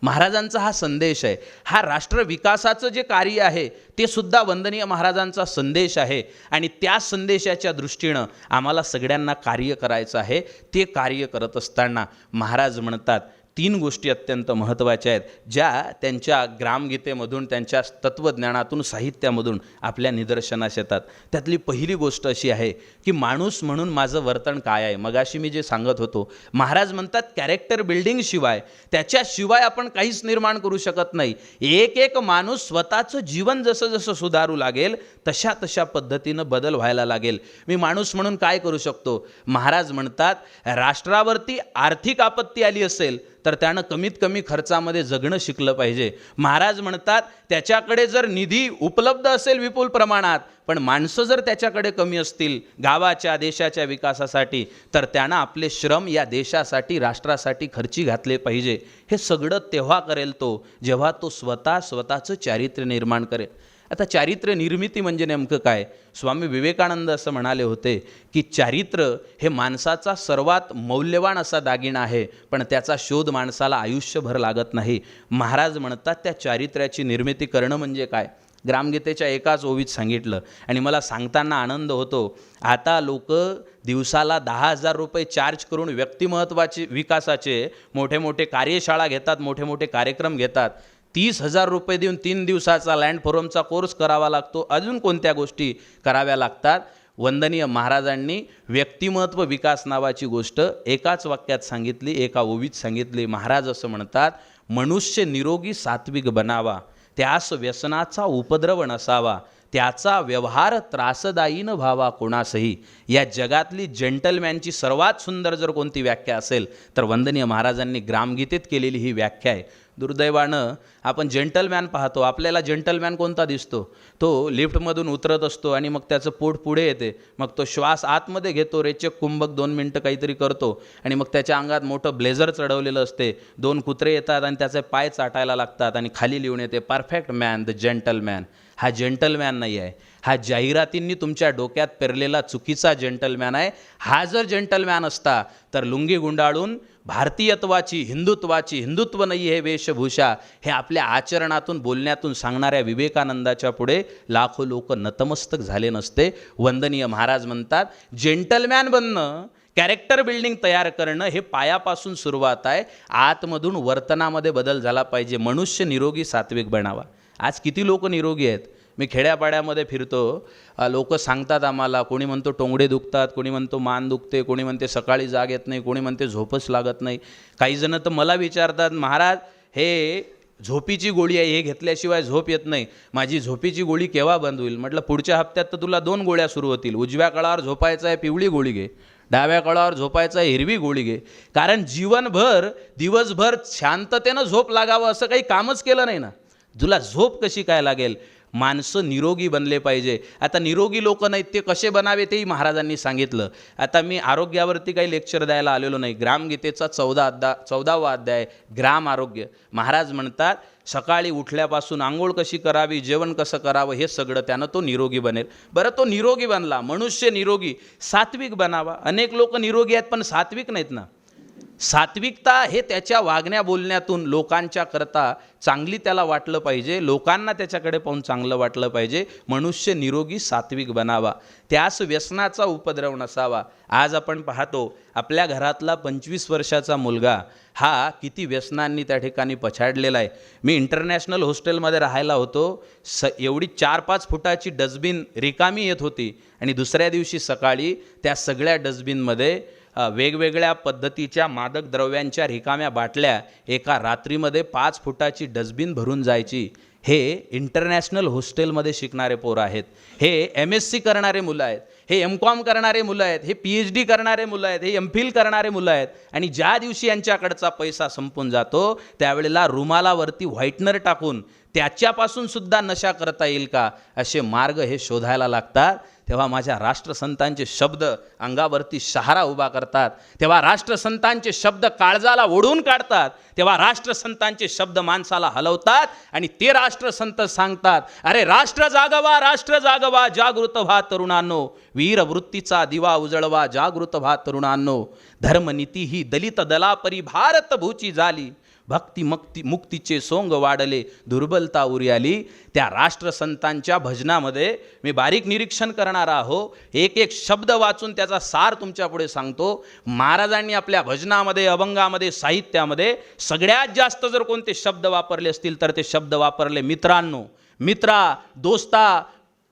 महाराजांचा हा संदेश आहे. हा राष्ट्र विकासाचं जे कार्य आहे ते सुद्धा वंदनीय महाराजांचा संदेश आहे आणि त्या संदेशाच्या दृष्टीनं आम्हाला सगळ्यांना कार्य करायचं आहे. ते कार्य करत असताना महाराज म्हणतात 3 गोष्टी अत्यंत महत्त्वाच्या आहेत, ज्या त्यांच्या ग्रामगीतेमधून, त्यांच्या तत्त्वज्ञानातून, साहित्यामधून आपल्या निदर्शनास येतात. त्यातली पहिली गोष्ट अशी आहे की माणूस म्हणून माझं वर्तन काय आहे. मगाशी मी जे सांगत होतो, महाराज म्हणतात कॅरेक्टर बिल्डिंग शिवाय, त्याच्याशिवाय आपण काहीच निर्माण करू शकत नाही. एक माणूस स्वतःचं जीवन जसं जसं सुधारू लागेल तशा तशा पद्धतीनं बदल व्हायला लागेल. मी माणूस म्हणून काय करू शकतो. महाराज म्हणतात राष्ट्रावरती आर्थिक आपत्ती आली असेल तर त्यानं कमीत कमी खर्चामध्ये जगणं शिकलं पाहिजे. महाराज म्हणतात त्याच्याकडे जर निधी उपलब्ध असेल विपुल प्रमाणात, पण माणसं जर त्याच्याकडे कमी असतील गावाच्या देशाच्या विकासासाठी, तर त्यानं आपले श्रम या देशासाठी राष्ट्रासाठी खर्ची घातले पाहिजे. हे सगळं तेव्हा करेल तो जेव्हा तो स्वतःचं चारित्र्य निर्माण करेल. आता चारित्र्य निर्मिती म्हणजे नेमकं काय. स्वामी विवेकानंद असं म्हणाले होते की चारित्र्य हे माणसाचा सर्वात मौल्यवान असा दागिना आहे, पण त्याचा शोध माणसाला आयुष्यभर लागत नाही. महाराज म्हणतात त्या चारित्र्याची निर्मिती करणं म्हणजे काय. ग्रामगीतेच्या एकाच ओवीत सांगितलं आणि मला सांगताना आनंद होतो. आता लोक दिवसाला 10,000 रुपये चार्ज करून व्यक्तिमत्वाचे विकासाचे मोठे मोठे कार्यशाळा घेतात, मोठे मोठे कार्यक्रम घेतात. 30,000 रुपये देऊन 3 दिवसाचा लँड फोरमचा कोर्स करावा लागतो. अजून कोणत्या गोष्टी कराव्या लागतात. वंदनीय महाराजांनी व्यक्तिमत्व विकास नावाची गोष्ट एकाच वाक्यात सांगितली, एका ओवीत सांगितली. महाराज असं म्हणतात, मनुष्य निरोगी सात्विक बनावा, त्यास व्यसनाचा उपद्रव नसावा, त्याचा व्यवहार त्रासदायी न व्हावा कोणासही. या जगातली जेंटलमॅनची सर्वात सुंदर जर कोणती व्याख्या असेल तर वंदनीय महाराजांनी ग्रामगीतेत केलेली ही व्याख्या आहे. दुर्दैवानं आपण जेंटलमॅन पाहतो. आपल्याला जेंटलमॅन कोणता दिसतो. तो लिफ्टमधून उतरत असतो आणि मग त्याचं पोट पुढे येते, मग तो श्वास आतमध्ये घेतो, रेचक कुंभक 2 मिनटं काहीतरी करतो आणि मग त्याच्या अंगात मोठं ब्लेझर चढवलेलं असते. 2 कुत्रे येतात आणि त्याचे पाय चाटायला लागतात आणि खाली लिहून येते परफेक्ट मॅन, द जेंटलमॅन. हा जेंटलमॅन नाही आहे, हा जाहिरातींनी तुमच्या डोक्यात पेरलेला चुकीचा जेंटलमॅन आहे. हा जर जेंटलमॅन असता तर लुंगी गुंडाळून भारतीयत्वाची, हिंदुत्व नाही हे वेशभूषा, हे आपल्या आचरणातून, बोलण्यातून सांगणाऱ्या विवेकानंदाच्या पुढे लाखो लोक नतमस्तक झाले नसते. वंदनीय महाराज म्हणतात जेंटलमॅन बनणं, कॅरेक्टर बिल्डिंग तयार करणं हे पायापासून सुरुवात आहे. आतमधून वर्तनामध्ये बदल झाला पाहिजे. मनुष्य निरोगी सात्विक बनावा. आज किती लोक निरोगी आहेत. मी खेड्यापाड्यामध्ये फिरतो, लोक सांगतात आम्हाला, कोणी म्हणतो टोंगडे दुखतात, कोणी म्हणतो मान दुखते, कोणी म्हणते सकाळी जाग येत नाही, कोणी म्हणते झोपच लागत नाही. काही जण तर मला विचारतात, महाराज हे झोपीची गोळी आहे, हे घेतल्याशिवाय झोप येत नाही, माझी झोपीची गोळी केव्हा बंद होईल. म्हटलं पुढच्या हप्त्यात तर तुला 2 गोळ्या सुरू होतील. उजव्या कळावर झोपायचं आहे पिवळी गोळी घे, डाव्या कळावर झोपायचं आहे हिरवी गोळी घे. कारण जीवनभर दिवसभर शांततेनं झोप लागावं असं काही कामच केलं नाही ना. तुला झोप कशी काय लागेल. माणसं निरोगी बनले पाहिजे. आता निरोगी लोक नाहीत ते कसे बनावे तेही महाराजांनी सांगितलं. आता मी आरोग्यावरती काही लेक्चर द्यायला आलेलो नाही. ग्रामगीतेचा 14वा अध्याय ग्राम आरोग्य. महाराज म्हणतात सकाळी उठल्यापासून आंघोळ कशी करावी, जेवण कसं करावं, हे सगळं त्यानं तो निरोगी बनेल. बरं तो निरोगी बनला, मनुष्य निरोगी सात्विक बनावा. अनेक लोक निरोगी आहेत पण सात्विक नाहीत ना. सात्विकता हे त्याच्या वागण्या बोलण्यातून लोकांच्या करता चांगली त्याला वाटलं पाहिजे, लोकांना त्याच्याकडे पाहून चांगलं वाटलं पाहिजे. मनुष्य निरोगी सात्विक बनावा, त्यास व्यसनाचा उपद्रव नसावा. आज आपण पाहतो आपल्या घरातला 25 वर्षाचा मुलगा हा किती व्यसनांनी त्या ठिकाणी पछाडलेला आहे. मी इंटरनॅशनल हॉस्टेलमध्ये राहायला होतो. एवढी 4-5 फुटाची डस्टबिन रिकामी येत होती आणि दुसऱ्या दिवशी सकाळी त्या सगळ्या डस्टबिनमध्ये वेगवेगळ्या पद्धतीच्या मादक द्रव्यांच्या रिकाम्या बाटल्या एका रात्रीमध्ये 5 फुटाची डस्टबिन भरून जायची. हे इंटरनॅशनल हॉस्टेलमध्ये शिकणारे पोरं आहेत. हे MSc करणारे मुलं आहेत, हे MCOM करणारे मुलं आहेत, हे PhD करणारे मुलं आहेत, हे MPhil करणारे मुलं आहेत. आणि ज्या दिवशी यांच्याकडचा पैसा संपून जातो त्यावेळेला रुमालावरती व्हाईटनर टाकून त्याच्यापासून सुद्धा नशा करता येईल का असे मार्ग हे शोधायला लागतात. तेव्हा माझ्या राष्ट्रसंतांचे शब्द अंगावरती शहारा उभा करतात. तेव्हा राष्ट्रसंतांचे शब्द काळजाला ओढून काढतात. तेव्हा राष्ट्रसंतांचे शब्द माणसाला हलवतात आणि ते राष्ट्रसंत सांगतात, अरे राष्ट्र जागवा, जागृत व्हा तरुणांनो, वीर वृत्तीचा दिवा उजळवा, जागृत व्हा तरुणांनो. धर्मनीती ही दलित दलापरी भारत भूची झाली, भक्ती मुक्तीचे सोंग वाढले, दुर्बलता उरी आली. त्या राष्ट्रसंतांच्या भजनामध्ये मी बारीक निरीक्षण करणार आहो, एक एक शब्द वाचून त्याचा सार तुमच्या पुढे सांगतो. महाराजांनी आपल्या भजनामध्ये, अभंगामध्ये, साहित्यामध्ये सगळ्यात जास्त जर कोणते शब्द वापरले असतील तर ते शब्द वापरले मित्रांनो, मित्रा, दोस्ता.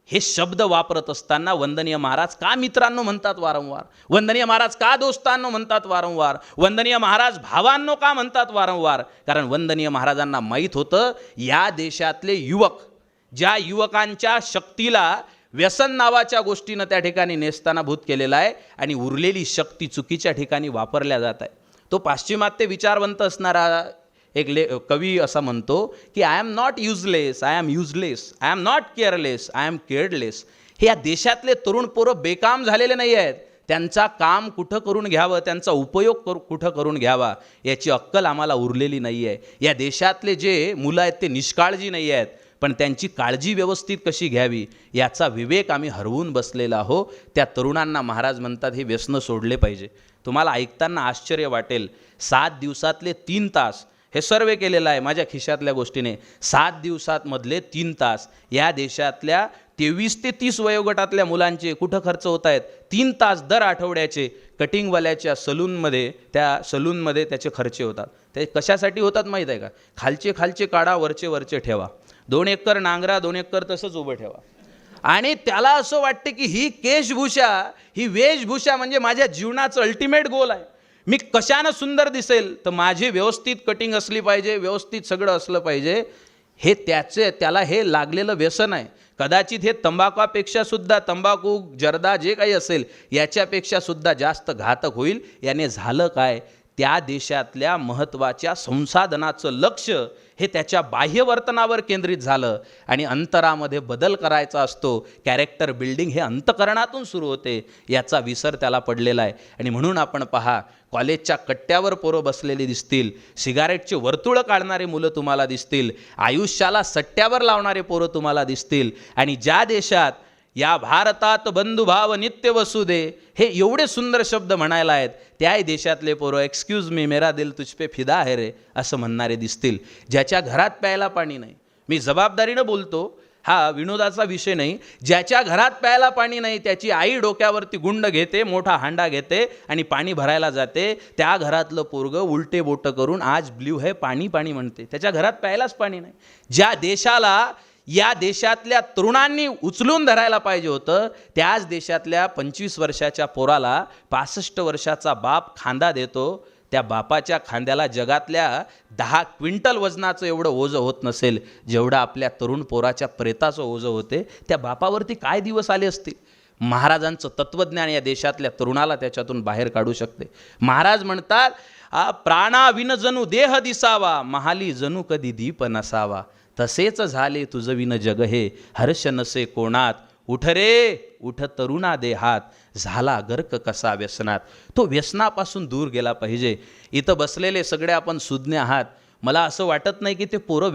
हे शब्द वापरत असताना वंदनीय महाराज का मित्रांनो म्हणतात वारंवार, वंदनीय महाराज का दोस्तांनो म्हणतात वारंवार, वंदनीय महाराज भावांनो का म्हणतात वारंवार? कारण वंदनीय महाराजांना माहीत होतं या देशातले युवक, ज्या युवकांच्या शक्तीला व्यसन नावाच्या गोष्टीनं त्या ठिकाणी नेस्तानाभूत केलेला आहे आणि उरलेली शक्ती चुकीच्या ठिकाणी वापरल्या जात आहे. तो पाश्चिमात्य विचारवंत असणारा एक कवी असा म्हणतो की I am not useless, I am useless, I am not careless, I am careless. हे या देशातले तरुण पोरं बेकाम झालेले नाही आहेत. त्यांचा काम कुठं करून घ्यावं, त्यांचा उपयोग कुठं करून घ्यावा याची अक्कल आम्हाला उरलेली नाही आहे. या देशातले जे मुलं आहेत ते निष्काळजी नाही आहेत, पण त्यांची काळजी व्यवस्थित कशी घ्यावी याचा विवेक आम्ही हरवून बसलेला आहो. त्या तरुणांना महाराज म्हणतात हे व्यसन सोडले पाहिजे. तुम्हाला ऐकताना आश्चर्य वाटेल, 7 दिवसातले 3 तास हे सर्वे केलेलं आहे माझ्या खिशातल्या गोष्टीने. 7 दिवसांमधले 3 तास या देशातल्या 23 ते 30 वयोगटातल्या मुलांचे कुठं खर्च होत आहेत? 3 तास दर आठवड्याचे कटिंगवाल्याच्या सलूनमध्ये, त्या सलूनमध्ये त्याचे खर्च होतात. ते कशासाठी होतात माहीत आहे का? खालचे खालचे काढा, वरचे वरचे ठेवा, 2 एकर नांगरा, 2 एकर तसंच उभं ठेवा. आणि त्याला असं वाटतं की ही केशभूषा, ही वेशभूषा म्हणजे माझ्या जीवनाचं अल्टिमेट गोल आहे. मी कशानं सुंदर दिसेल तर माझी व्यवस्थित कटिंग असली पाहिजे, व्यवस्थित सगळं असलं पाहिजे. हे त्याला हे लागलेलं व्यसन आहे. कदाचित हे तंबाखूपेक्षा सुद्धा, तंबाखू, जर्दा जे काही असेल याच्यापेक्षा सुद्धा जास्त घातक होईल. याने झालं काय? त्या देशातल्या महत्त्वाच्या संसाधनाचं लक्ष हे त्याच्या बाह्य वर्तनावर केंद्रित झालं आणि अंतरामध्ये बदल करायचा असतो. कॅरेक्टर बिल्डिंग हे अंतकरणातून सुरू होते, याचा विसर त्याला पडलेला आहे. आणि म्हणून आपण पहा, कॉलेजच्या कट्ट्यावर पोरं बसलेली दिसतील, सिगारेटचे वर्तुळं काढणारे मुलं तुम्हाला दिसतील, आयुष्याला सट्ट्यावर लावणारे पोरं तुम्हाला दिसतील. आणि ज्या देशात या भारतात बंधुभाव नित्य वसुदे हे एवढे सुंदर शब्द म्हणायला आहेत, त्याही देशातले पोरं एक्सक्यूज मी मेरा दिल तुझ पे फिदा है रे असं म्हणणारे दिसतील. ज्याच्या घरात प्यायला पाणी नाही, मी जबाबदारीनं बोलतो, हा विनोदाचा विषय नाही, ज्याच्या घरात प्यायला पाणी नाही त्याची आई डोक्यावरती गुंड घेते, मोठा हांडा घेते आणि पाणी भरायला जाते. त्या घरातलं पोरगं उलटे बोटं करून आज ब्ल्यू है पाणी पाणी म्हणते, त्याच्या घरात प्यायलाच पाणी नाही. ज्या देशाला या देशातल्या तरुणांनी उचलून धरायला पाहिजे होतं, त्याच देशातल्या 25 वर्षाच्या पोराला 65 वर्षाचा बाप खांदा देतो. त्या बापाच्या खांद्याला जगातल्या 10 क्विंटल वजनाचं एवढं ओझं होत नसेल जेवढं आपल्या तरुण पोराच्या प्रेताचं ओझं होते. त्या बापावरती काय दिवस आले असतील? महाराजांचं तत्त्वज्ञान या देशातल्या तरुणाला त्याच्यातून बाहेर काढू शकते. महाराज म्हणतात, प्राणाविन जणू देह दिसावा, महाली जणू कधी दीप नसावा. तसेच झाले तुझ विन जग हे, हर्ष नसे कोणात. उठ रे उठ तरुणा देहात, झाला गर्क कसा व्यसनात. तो व्यसनापासून दूर गेला पाहिजे. इथं बसलेले सगळे आपण सुज्ञ आहात. मला असं वाटत नाही की ते पोरं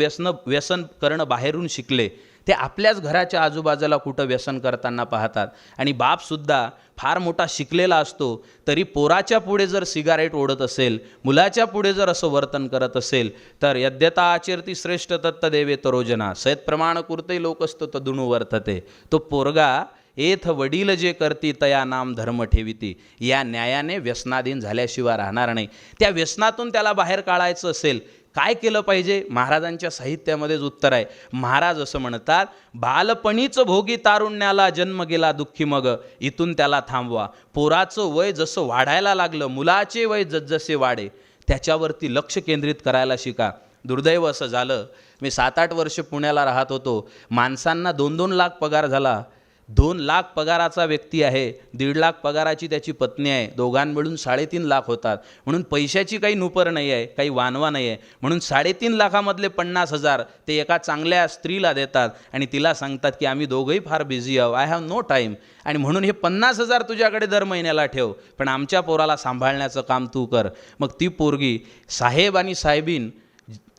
व्यसन करणं बाहेरून शिकले. ते आपल्याच घराच्या आजूबाजूला कुठं व्यसन करताना पाहतात. आणि बापसुद्धा फार मोठा शिकलेला असतो तरी पोराच्या पुढे जर सिगारेट ओढत असेल, मुलाच्या पुढे जर असं वर्तन करत असेल तर यद्यता आचरती श्रेष्ठ तत्त देवे तरोजना, सयत प्रमाण कुर्ते लोकस्त तदुणू वर्तते. तो पोरगा एथ वडील जे करती तया नाम धर्म ठेविती, या न्यायाने व्यसनाधीन झाल्याशिवाय राहणार नाही. त्या व्यसनातून त्याला बाहेर काढायचं असेल, काय केलं पाहिजे? महाराजांच्या साहित्यामध्येच उत्तर आहे. महाराज असं म्हणतात, बालपणीच भोगी तारुण्याला जन्म गेला दुःखी मग, इथून त्याला थांबवा. पोराचं वय जसं वाढायला लागलं, मुलाचे वय जसजसे वाढे त्याच्यावरती लक्ष केंद्रित करायला शिका. दुर्दैव असं झालं, मी 7-8 वर्ष पुण्याला राहत होतो. माणसांना 2-2 लाख पगार झाला. 2 लाख पगाराचा व्यक्ती आहे, 1.5 लाख पगाराची त्याची पत्नी आहे, दोघां मिळून 3.5 लाख होतात. म्हणून पैशाची काही नुपर नाही आहे, काही वानवा नाही आहे. म्हणून 3.5 लाखामधले 50,000 ते एका चांगल्या स्त्रीला देतात आणि तिला सांगतात की आम्ही दोघंही फार बिझी आहोत, आय हॅव नो टाईम, आणि म्हणून हे 50,000 तुझ्याकडे दर महिन्याला ठेव, पण आमच्या पोराला सांभाळण्याचं काम तू कर. मग ती पोरगी साहेब आणि साहेबीन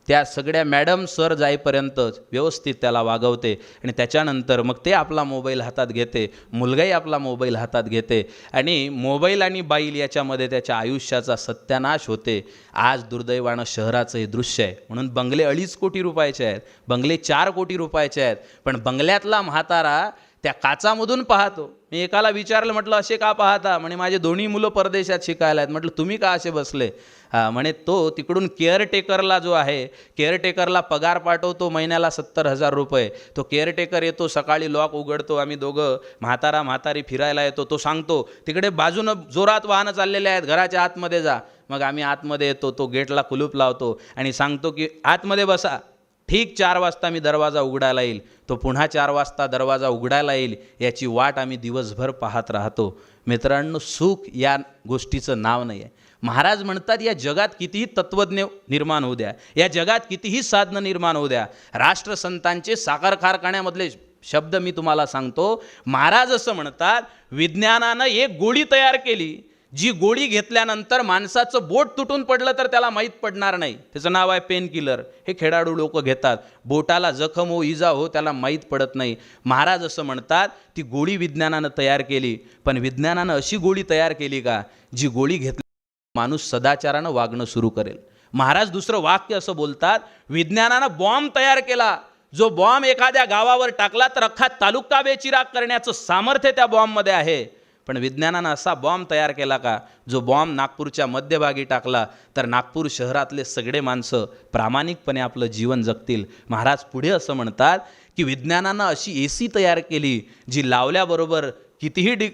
त्या सगळ्या मॅडम सर जाईपर्यंत व्यवस्थित त्याला वागवते आणि त्याच्यानंतर मग ते आपला मोबाईल हातात घेते, मुलगाही आपला मोबाईल हातात घेते आणि मोबाईल आणि बाईल याच्यामध्ये त्याच्या आयुष्याचा सत्यानाश होते. आज दुर्दैवानं शहराचं हे दृश्य आहे. म्हणून बंगले 2.5 कोटी रुपयाचे आहेत, बंगले 4 कोटी रुपयाचे आहेत, पण बंगल्यातला म्हातारा त्या काचामधून पाहतो. मी एकाला विचारलं, म्हटलं असे का पाहता? म्हणे माझे दोन्ही मुलं परदेशात शिकायला आहेत. म्हटलं तुम्ही का असे बसले? म्हणे तो तिकडून केअरटेकरला जो आहे, केअरटेकरला पगार पाठवतो महिन्याला 70,000 रुपये. तो केअरटेकर येतो, सकाळी लॉक उघडतो, आम्ही दोघं म्हातारी फिरायला येतो. तो सांगतो तिकडे बाजूनं जोरात वाहनं चाललेले आहेत, घराच्या आतमध्ये जा. मग आम्ही आतमध्ये येतो, तो गेटला कुलूप लावतो आणि सांगतो की आतमध्ये बसा. ठीक 4 वाजता मी दरवाजा उघडायला येईल. तो पुन्हा 4 वाजता दरवाजा उघडायला येईल याची वाट आम्ही दिवसभर पाहत राहतो. मित्रांनो, सुख या गोष्टीचं नाव नाही आहे. महाराज म्हणतात या जगात कितीही तत्त्वज्ञ निर्माण होऊ द्या, या जगात कितीही साधनं निर्माण होऊ द्या, राष्ट्रसंतांचे साखर कारखान्यामधले शब्द मी तुम्हाला सांगतो. महाराज असं म्हणतात, विज्ञानानं एक गोळी तयार केली, जी गोळी घेतल्यानंतर माणसाचं बोट तुटून पडलं तर त्याला माहीत पडणार नाही. त्याचं नाव आहे पेन किलर. हे खेळाडू लोक घेतात, बोटाला जखम हो, इजा हो, त्याला माहीत पडत नाही. महाराज असं म्हणतात, ती गोळी विज्ञानानं तयार केली, पण विज्ञानानं अशी गोळी तयार केली का जी गोळी घेतली माणूस सदाचारानं वागणं सुरू करेल. महाराज दुसरं वाक्य असं बोलतात, विज्ञानानं बॉम्ब तयार केला, जो बॉम्ब एखाद्या गावावर टाकला तर अख्खा तालुका बेचिराग करण्याचं सामर्थ्य त्या बॉम्बमध्ये आहे. पण विज्ञानानं असा बॉम्ब तयार केला का जो बॉम्ब नागपूरच्या मध्यभागी टाकला तर नागपूर शहरातले सगळे माणसं प्रामाणिकपणे आपलं जीवन जगतील. महाराज पुढे असं म्हणतात की विज्ञानानं अशी AC तयार केली जी लावल्याबरोबर कितीही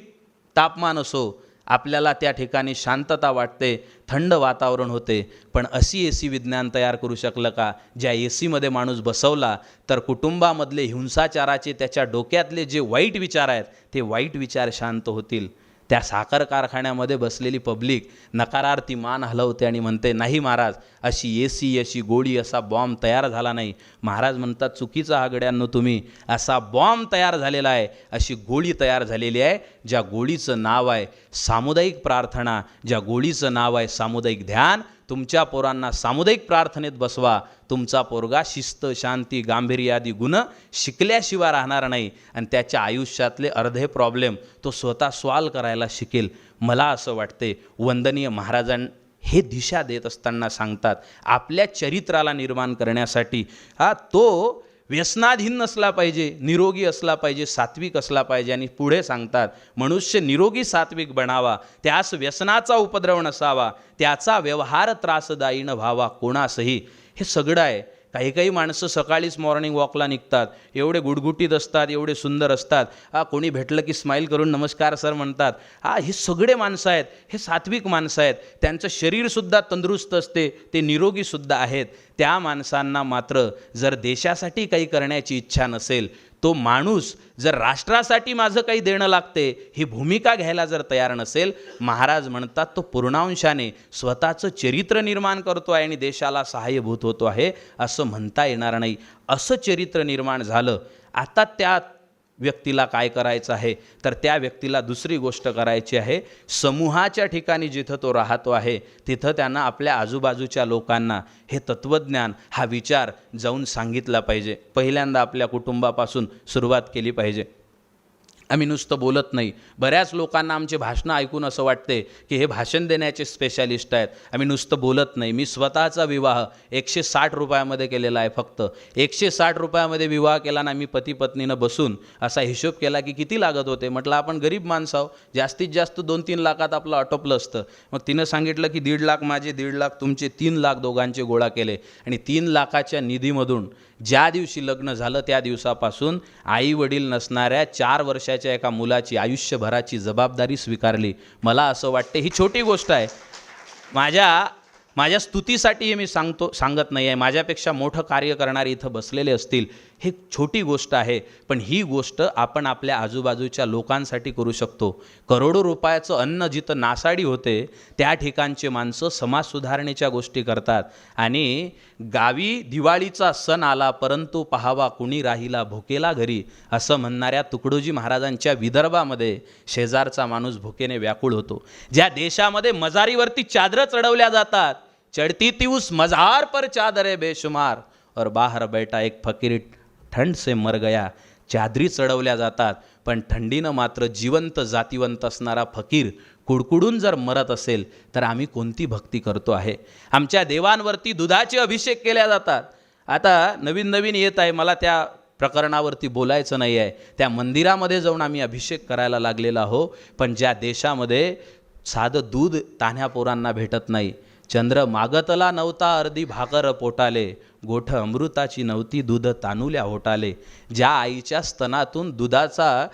तापमान असो आपल्याला त्या ठिकाणी शांतता वाटते, थंड वातावरण होते. पण अशी AC विज्ञान तयार करू शकलं का ज्या ACमध्ये माणूस बसवला तर कुटुंबामधले हिंसाचाराचे त्याच्या डोक्यातले जे वाईट विचार आहेत ते वाईट विचार शांत होतील. त्या साखर कारखान्यामध्ये बसलेली पब्लिक नकारार्थी मान हलवते आणि म्हणते, नाही महाराज, अशी AC, अशी गोळी, असा बॉम्ब तयार झाला नाही. महाराज म्हणतात, चुकीचा आगड्यांनो तुम्ही, असा बॉम्ब तयार झालेला आहे, अशी गोळी तयार झालेली आहे ज्या गोळीचं नाव आहे सामुदायिक प्रार्थना, ज्या गोळीचं नाव आहे सामुदायिक ध्यान. तुमच्या पोरांना सामुदायिक प्रार्थनेत बसवा. तुमचा पोरगा शिस्त, शांती, गांभीर्य आदी गुण शिकल्याशिवाय राहणार नाही आणि त्याच्या आयुष्यातले अर्धे प्रॉब्लेम तो स्वतः सॉल्व करायला शिकेल. मला असं वाटते वंदनीय महाराजां हे दिशा देत असताना सांगतात, आपल्या चरित्राला निर्माण करण्यासाठी तो व्यसनाधीन नसला पाहिजे, निरोगी असला पाहिजे, सात्विक असला पाहिजे. आणि पुढे सांगतात, मनुष्य निरोगी सात्विक बनावा, त्यास व्यसनाचा उपद्रव नसावा, त्याचा व्यवहार त्रासदायी न व्हावा कोणासही. हे सगळं आहे. काही माणसं सकाळीच मॉर्निंग वॉकला निघतात, एवढे गुडगुटीत असतात, एवढे सुंदर असतात, कोणी भेटलं की स्माईल करून नमस्कार सर म्हणतात. हे सगळे माणसं आहेत, हे सात्विक माणसं आहेत. त्यांचं शरीरसुद्धा तंदुरुस्त असते, ते निरोगीसुद्धा आहेत. त्या माणसांना मात्र जर देशासाठी काही करण्याची इच्छा नसेल, तो माणूस जर राष्ट्रासाठी माझं काही देणं लागते ही भूमिका घ्यायला जर तयार नसेल, महाराज म्हणतात तो पूर्णांशाने स्वतःचं चरित्र निर्माण करतो आहे आणि देशाला सहाय्यभूत होतो आहे असं म्हणता येणार नाही. असं चरित्र निर्माण झालं. आता त्या व्यक्तीला काय करायचं आहे तर त्या व्यक्तीला दुसरी गोष्ट करायची आहे. समूहाच्या ठिकाणी जिथं तो राहतो आहे तिथं त्यांना आपल्या आजूबाजूच्या लोकांना हे तत्त्वज्ञान, हा विचार जाऊन सांगितला पाहिजे. पहिल्यांदा आपल्या कुटुंबापासून सुरुवात केली पाहिजे. आम्ही नुसतं बोलत नाही. बऱ्याच लोकांना आमचे भाषणं ऐकून असं वाटते की हे भाषण देण्याचे स्पेशालिस्ट आहेत. आम्ही नुसतं बोलत नाही. मी स्वतःचा विवाह 160 रुपयामध्ये केलेला आहे. फक्त 160 रुपयामध्ये विवाह केला ना. मी पती पत्नीनं बसून असा हिशोब केला की किती लागत होते. म्हटलं आपण गरीब माणसं आहो, जास्तीत जास्त 2-3 लाखात आपलं आटोपलं असतं. मग तिनं सांगितलं की 1.5 लाख माझे, 1.5 लाख तुमचे, 3 लाख दोघांचे गोळा केले. आणि 3 लाखाच्या निधीमधून ज्या दिवशी लग्न झालं त्या दिवसापासून आई वडील नसणाऱ्या 4 वर्षाच्या एका मुलाची आयुष्यभराची जबाबदारी स्वीकारली. मला असं वाटते ही छोटी गोष्ट आहे. माझ्या स्तुतीसाठी हे मी सांगत नाही आहे. माझ्यापेक्षा मोठं कार्य करणारे इथं बसलेले असतील. हे छोटी गोष्ट आहे, पण ही गोष्ट आपण आपल्या आजूबाजूच्या लोकांसाठी करू शकतो. करोडो रुपयाचं अन्न जिथं नासाडी होते त्या ठिकाणचे माणसं समाज सुधारणेच्या गोष्टी करतात. आणि गावी दिवाळीचा सण आला परंतु पहावा कुणी राहिला भुकेला घरी असं म्हणणाऱ्या तुकडोजी महाराजांच्या विदर्भामध्ये शेजारचा माणूस भुकेने व्याकुळ होतो. ज्या देशामध्ये मजारीवरती चादरं चढवल्या जातात चढ़ती थी उस मज़ार पर चादरे बेशुमार, और बाहर बैठा एक फकीर ठंड से मर गया. चादरी चढवल्या जातात, पण थंडीनं मात्र जिवंत जातिवंत असणारा फकीर कुडकुडून जर मरत असेल तर आम्ही कोणती भक्ती करतो आहे. आमच्या देवांवरती दुधाचे अभिषेक केल्या जातात. आता नवीन नवीन येत आहे, मला त्या प्रकरणावरती बोलायचं नाही आहे. त्या मंदिरामध्ये जाऊन आम्ही अभिषेक करायला लागलेला हो, पण ज्या देशामध्ये साधं दूध तान्ह्या पोरांना भेटत नाही, चंद्र मागतला नव्हता अर्धी भाकर पोटाले, गोठ अमृताची नव्हती दूध तानुल्या होटाले. ज्या आईच्या स्तनातून दुधाचा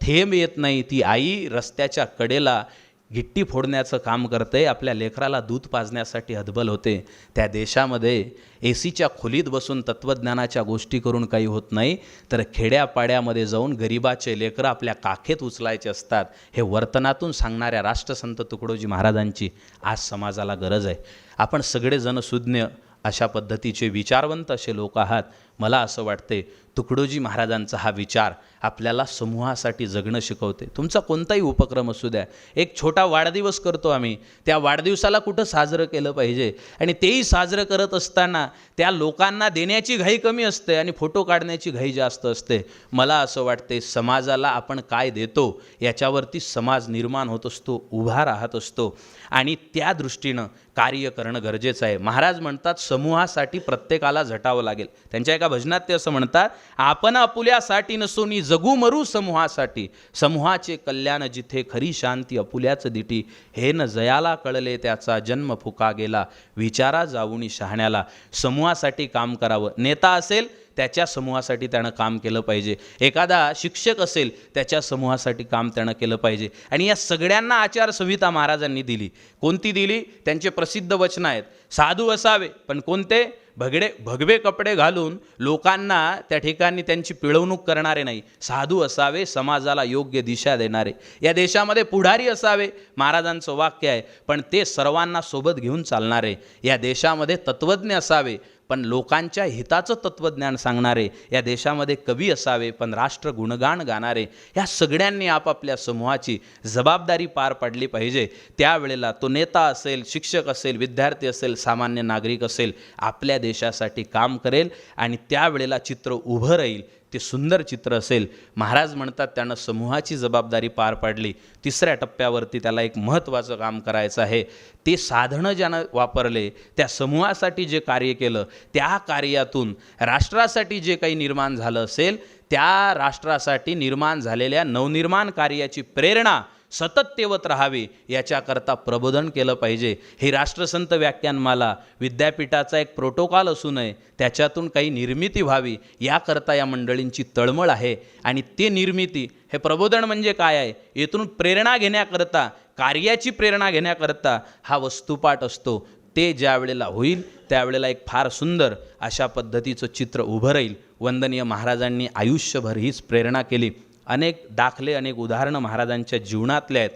थेंब येत नाही, ती आई रस्त्याच्या कडेला गिट्टी फोडण्याचं काम करते, आपल्या लेकराला दूध पाजण्यासाठी हतबल होते. त्या देशामध्ये एसीच्या खोलीत बसून तत्त्वज्ञानाच्या गोष्टी करून काही होत नाही, तर खेड्यापाड्यामध्ये जाऊन गरिबाचे लेकरं आपल्या काखेत उचलायचे असतात. हे वर्तनातून सांगणाऱ्या राष्ट्रसंत तुकडोजी महाराजांची आज समाजाला गरज आहे. आपण सगळेजण सुज्ञ अशा पद्धतीचे विचारवंत असे लोक आहात. मला असं वाटते तुकडोजी महाराजांचा हा विचार आपल्याला समूहासाठी जगणं शिकवते. तुमचा कोणताही उपक्रम असू द्या, एक छोटा वाढदिवस करतो आम्ही, त्या वाढदिवसाला कुठं साजरं केलं पाहिजे, आणि तेही साजरं करत असताना त्या लोकांना देण्याची घाई कमी असते आणि फोटो काढण्याची घाई जास्त असते. मला असं वाटते समाजाला आपण काय देतो याच्यावरती समाज निर्माण होत असतो, उभा राहत असतो, आणि त्या दृष्टीनं कार्य करणं गरजेचं आहे. महाराज म्हणतात समूहासाठी प्रत्येकाला झटावं लागेल. त्यांच्या एका भजनात ते असं म्हणतात, आपण आपुल्यासाठी नसून जगू मरू समूहासाठी, समूहाचे कल्याण जिथे खरी शांती आपुल्याच दिटी, हे न जयाला कळले त्याचा जन्म फुका गेला, विचारा जाऊनी शहाण्याला. समूहासाठी काम करावं. नेता असेल त्याच्या समूहासाठी त्यानं काम केलं पाहिजे, एखादा शिक्षक असेल त्याच्या समूहासाठी काम त्यानं केलं पाहिजे. आणि या सगळ्यांना आचारसंहिता महाराजांनी दिली. कोणती दिली? त्यांचे प्रसिद्ध वचन आहेत, साधू असावे पण कोणते? भगवे कपडे घालून लोकांना त्या ठिकाणी त्यांची पिळवणूक करणारे नाही. साधू असावे, समाजाला योग्य दिशा देणारे. या देशामध्ये पुढारी असावे, महाराजांचं वाक्य आहे, पण ते सर्वांना सोबत घेऊन चालणारे. या देशामध्ये तत्त्वज्ञ असावे, पण लोकांच्या हिताचं तत्त्वज्ञान सांगणारे. या देशामध्ये कवी असावे, पण राष्ट्र गुणगान गाणारे. या सगळ्यांनी आपापल्या समूहाची जबाबदारी पार पाडली पाहिजे. त्यावेळेला तो नेता असेल, शिक्षक असेल, विद्यार्थी असेल, सामान्य नागरिक असेल, आपल्या देशासाठी काम करेल आणि त्यावेळेला चित्र उभं राहील, ते सुंदर चित्र असेल. महाराज म्हणतात त्यानं समूहाची जबाबदारी पार पाडली. तिसऱ्या टप्प्यावरती त्याला एक महत्त्वाचं काम करायचं आहे. ते साधनं ज्यानं वापरले, त्या समूहासाठी जे कार्य केलं, त्या कार्यातून राष्ट्रासाठी जे काही निर्माण झालं असेल, त्या राष्ट्रासाठी निर्माण झालेल्या नवनिर्माण कार्याची प्रेरणा सतत तेवत राहावी, याच्याकरता प्रबोधन केलं पाहिजे. ही राष्ट्रसंत व्याख्यानमाला विद्यापीठाचा एक प्रोटोकॉल असू नये, त्याच्यातून काही निर्मिती व्हावी याकरता या मंडळींची तळमळ आहे. आणि ते निर्मिती, हे प्रबोधन म्हणजे काय आहे, येथून प्रेरणा घेण्याकरता, कार्याची प्रेरणा घेण्याकरता हा वस्तुपाठ असतो. ते ज्या वेळेला होईल त्यावेळेला एक फार सुंदर अशा पद्धतीचं चित्र उभं राहील. वंदनीय महाराजांनी आयुष्यभर हीच प्रेरणा केली. अनेक दाखले, अनेक उदाहरणं महाराजांच्या जीवनातले आहेत.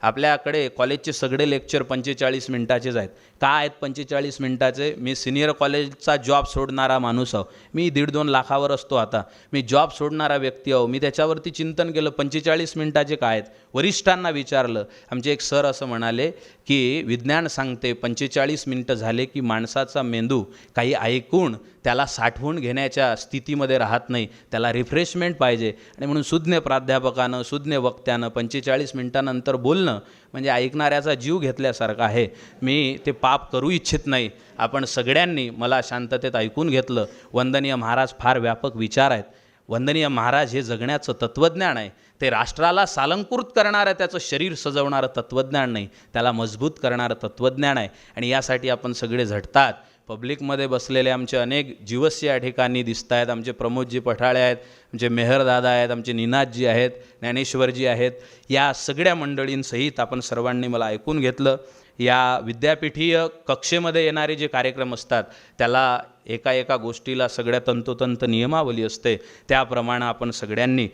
आपल्याकडे कॉलेजचे सगळे लेक्चर 45 मिनिटाचेच आहेत. काय आहेत 45 मिनिटाचे? मी सिनियर कॉलेजचा जॉब सोडणारा माणूस आहो. मी 1.5-2 लाखावर असतो आता. मी जॉब सोडणारा व्यक्ती आहो. मी त्याच्यावरती चिंतन केलं, 45 मिनिटाचे काय आहेत. वरिष्ठांना विचारलं. आमचे एक सर असं म्हणाले की विज्ञान सांगते 45 मिनिटं झाले की माणसाचा मेंदू काही ऐकून त्याला साठवून घेण्याच्या स्थितीमध्ये राहत नाही, त्याला रिफ्रेशमेंट पाहिजे. आणि म्हणून सुज्ञ प्राध्यापकानं, सुज्ञ वक्त्यानं 45 मिनिटानंतर बोलणं म्हणजे ऐकणाऱ्याचा जीव घेतल्यासारखं आहे. मी ते पाप करू इच्छित नाही. आपण सगळ्यांनी मला शांततेत ऐकून घेतलं. वंदनीय महाराज फार व्यापक विचार आहेत. वंदनीय महाराज हे जगण्याचं तत्त्वज्ञान आहे. ते राष्ट्राला सालंकृत करणारं, त्याचं शरीर सजवणारं तत्त्वज्ञान नाही, त्याला मजबूत करणारं तत्त्वज्ञान आहे. आणि यासाठी आपण सगळे झटतात. पब्लिकमध्ये बसलेले आमचे अनेक जीवस्य या ठिकाणी दिसत आहेत. आमचे प्रमोदजी पठाळे आहेत, आमचे मेहरदादा आहेत, आमचे निनादजी आहेत, ज्ञानेश्वरजी आहेत. या सगळ्या मंडळींसहित आपण सर्वांनी मला ऐकून घेतलं. या विद्यापीठीय कक्षेमध्ये येणारे जे कार्यक्रम असतात त्याला एका एका गोष्टीला सगळ्या तंतोतंत नियमावली असते, त्याप्रमाणे आपण सगळ्यांनी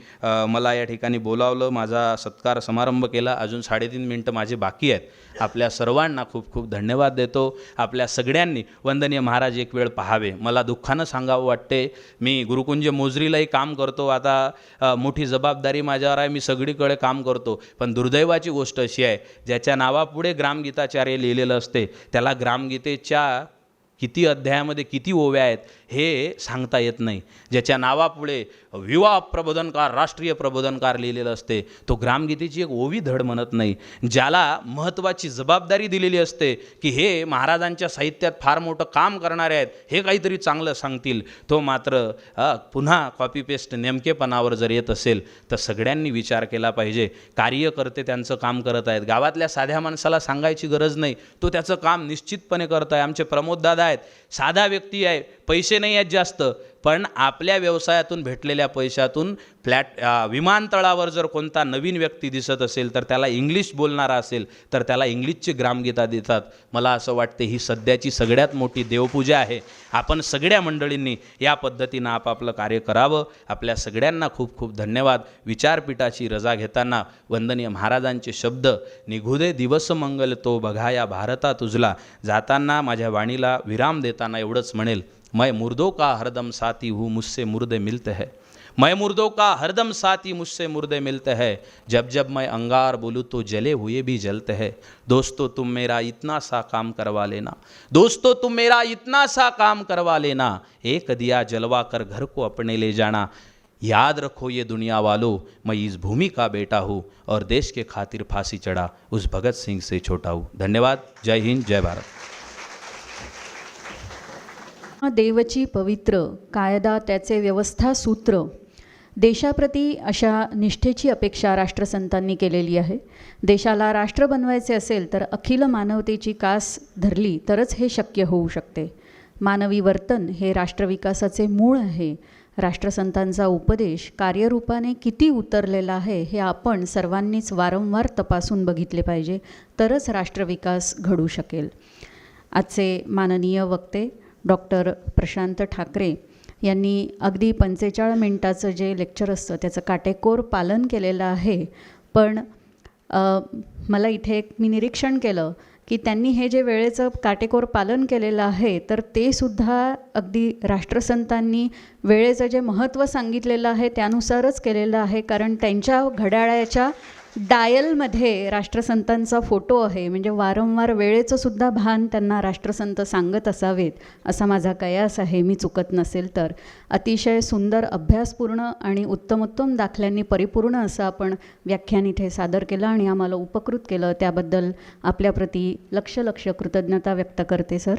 मला या ठिकाणी बोलावलं, माझा सत्कार समारंभ केला. अजून 3.5 मिनटं माझे बाकी आहेत. आपल्या सर्वांना खूप खूप धन्यवाद देतो. आपल्या सगळ्यांनी वंदनीय महाराज एक वेळ पाहावे. मला दुःखानं सांगावं वाटते, मी गुरुकुंज मोजरीलाही काम करतो, आता मोठी जबाबदारी माझ्यावर आहे, मी सगळीकडे काम करतो. पण दुर्दैवाची गोष्ट अशी आहे, ज्याच्या नावापुढे ग्रामगीताचार्य लिहिलेलं असते त्याला ग्रामगीतेच्या किती अध्यायामध्ये किती ओव्या आहेत हे सांगता येत नाही. ज्याच्या नावापुढे विवाह प्रबोधनकार, राष्ट्रीय प्रबोधनकार लिहिलेलं असते, तो ग्रामगीतेची एक ओवी धड म्हणत नाही. ज्याला महत्त्वाची जबाबदारी दिलेली असते की हे महाराजांच्या साहित्यात फार मोठं काम करणारे आहेत, हे काहीतरी चांगलं सांगतील, तो मात्र पुन्हा कॉपी पेस्ट नेमकेपणावर जर येत असेल तर सगळ्यांनी विचार केला पाहिजे. कार्यकर्ते त्यांचं काम करत आहेत, गावातल्या साध्या माणसाला सांगायची गरज नाही, तो त्याचं काम निश्चितपणे करत आहे. आमचे प्रमोददादा आहेत, साधा व्यक्ती आहे, पैसे नाही आहेत जास्त, पण आपल्या व्यवसायातून भेटलेल्या पैशातून विमानतळावर जर कोणता नवीन व्यक्ती दिसत असेल तर त्याला इंग्लिश बोलणारा असेल तर त्याला इंग्लिशची ग्रामगीता देतात. मला असं वाटते ही सध्याची सगळ्यात मोठी देवपूजा आहे. आपण सगळ्या मंडळींनी या पद्धतीनं आपापलं कार्य करावं. आपल्या सगळ्यांना खूप खूप धन्यवाद. विचारपीठाची रजा घेताना वंदनीय महाराजांचे शब्द, निघू दे दिवस मंगल तो बघा या भारता तुझला, जाताना माझ्या वाणीला विराम देताना एवढंच म्हणेल, मैं मुर्दों का हरदम साथी हूँ, मुझसे मुर्दे मिलते हैं. मैं मुर्दों का हरदम साथी, मुझसे मुर्दे मिलते हैं. जब जब मैं अंगार बोलूँ तो जले हुए भी जलते हैं. दोस्तों तुम मेरा इतना सा काम करवा लेना, दोस्तों तुम मेरा इतना सा काम करवा लेना, एक दिया जलवा कर घर को अपने ले जाना. याद रखो ये दुनिया वालों, मैं इस भूमि का बेटा हूँ और देश के खातिर फांसी चढ़ा उस भगत सिंह से छोटा हूँ. धन्यवाद. जय हिंद, जय भारत. देवची पवित्र कायदा त्याचे व्यवस्था सूत्र, देशाप्रती अशा निष्ठेची अपेक्षा राष्ट्रसंतांनी केलेली आहे. देशाला राष्ट्र बनवायचे असेल तर अखिल मानवतेची कास धरली तरच हे शक्य होऊ शकते. मानवी वर्तन हे राष्ट्रविकासाचे मूळ आहे. राष्ट्रसंतांचा उपदेश कार्यरूपाने किती उतरलेला आहे हे आपण सर्वांनीच वारंवार तपासून बघितले पाहिजे, तरच राष्ट्रविकास घडू शकेल. आजचे माननीय वक्ते डॉक्टर प्रशांत ठाकरे यांनी अगदी 45 मिनिटाचं जे लेक्चर असतं त्याचं काटेकोर पालन केलेलं आहे. पण मला इथे एक मी निरीक्षण केलं की त्यांनी हे जे वेळेचं काटेकोर पालन केलेलं आहे तर ते सुद्धा अगदी राष्ट्रसंतांनी वेळेचं जे महत्त्व सांगितलेलं आहे त्यानुसारच केलेलं आहे. कारण त्यांच्या घड्याळाच्या डायलमध्ये राष्ट्रसंतांचा फोटो आहे, म्हणजे वारंवार वेळेचं सुद्धा भान त्यांना राष्ट्रसंत सांगत असावेत असा माझा कयास आहे, मी चुकत नसेल तर. अतिशय सुंदर, अभ्यासपूर्ण आणि उत्तमोत्तम दाखल्यांनी परिपूर्ण असं आपण व्याख्यान इथे सादर केलं आणि आम्हाला उपकृत केलं. त्याबद्दल आपल्याप्रती लक्ष कृतज्ञता व्यक्त करते सर.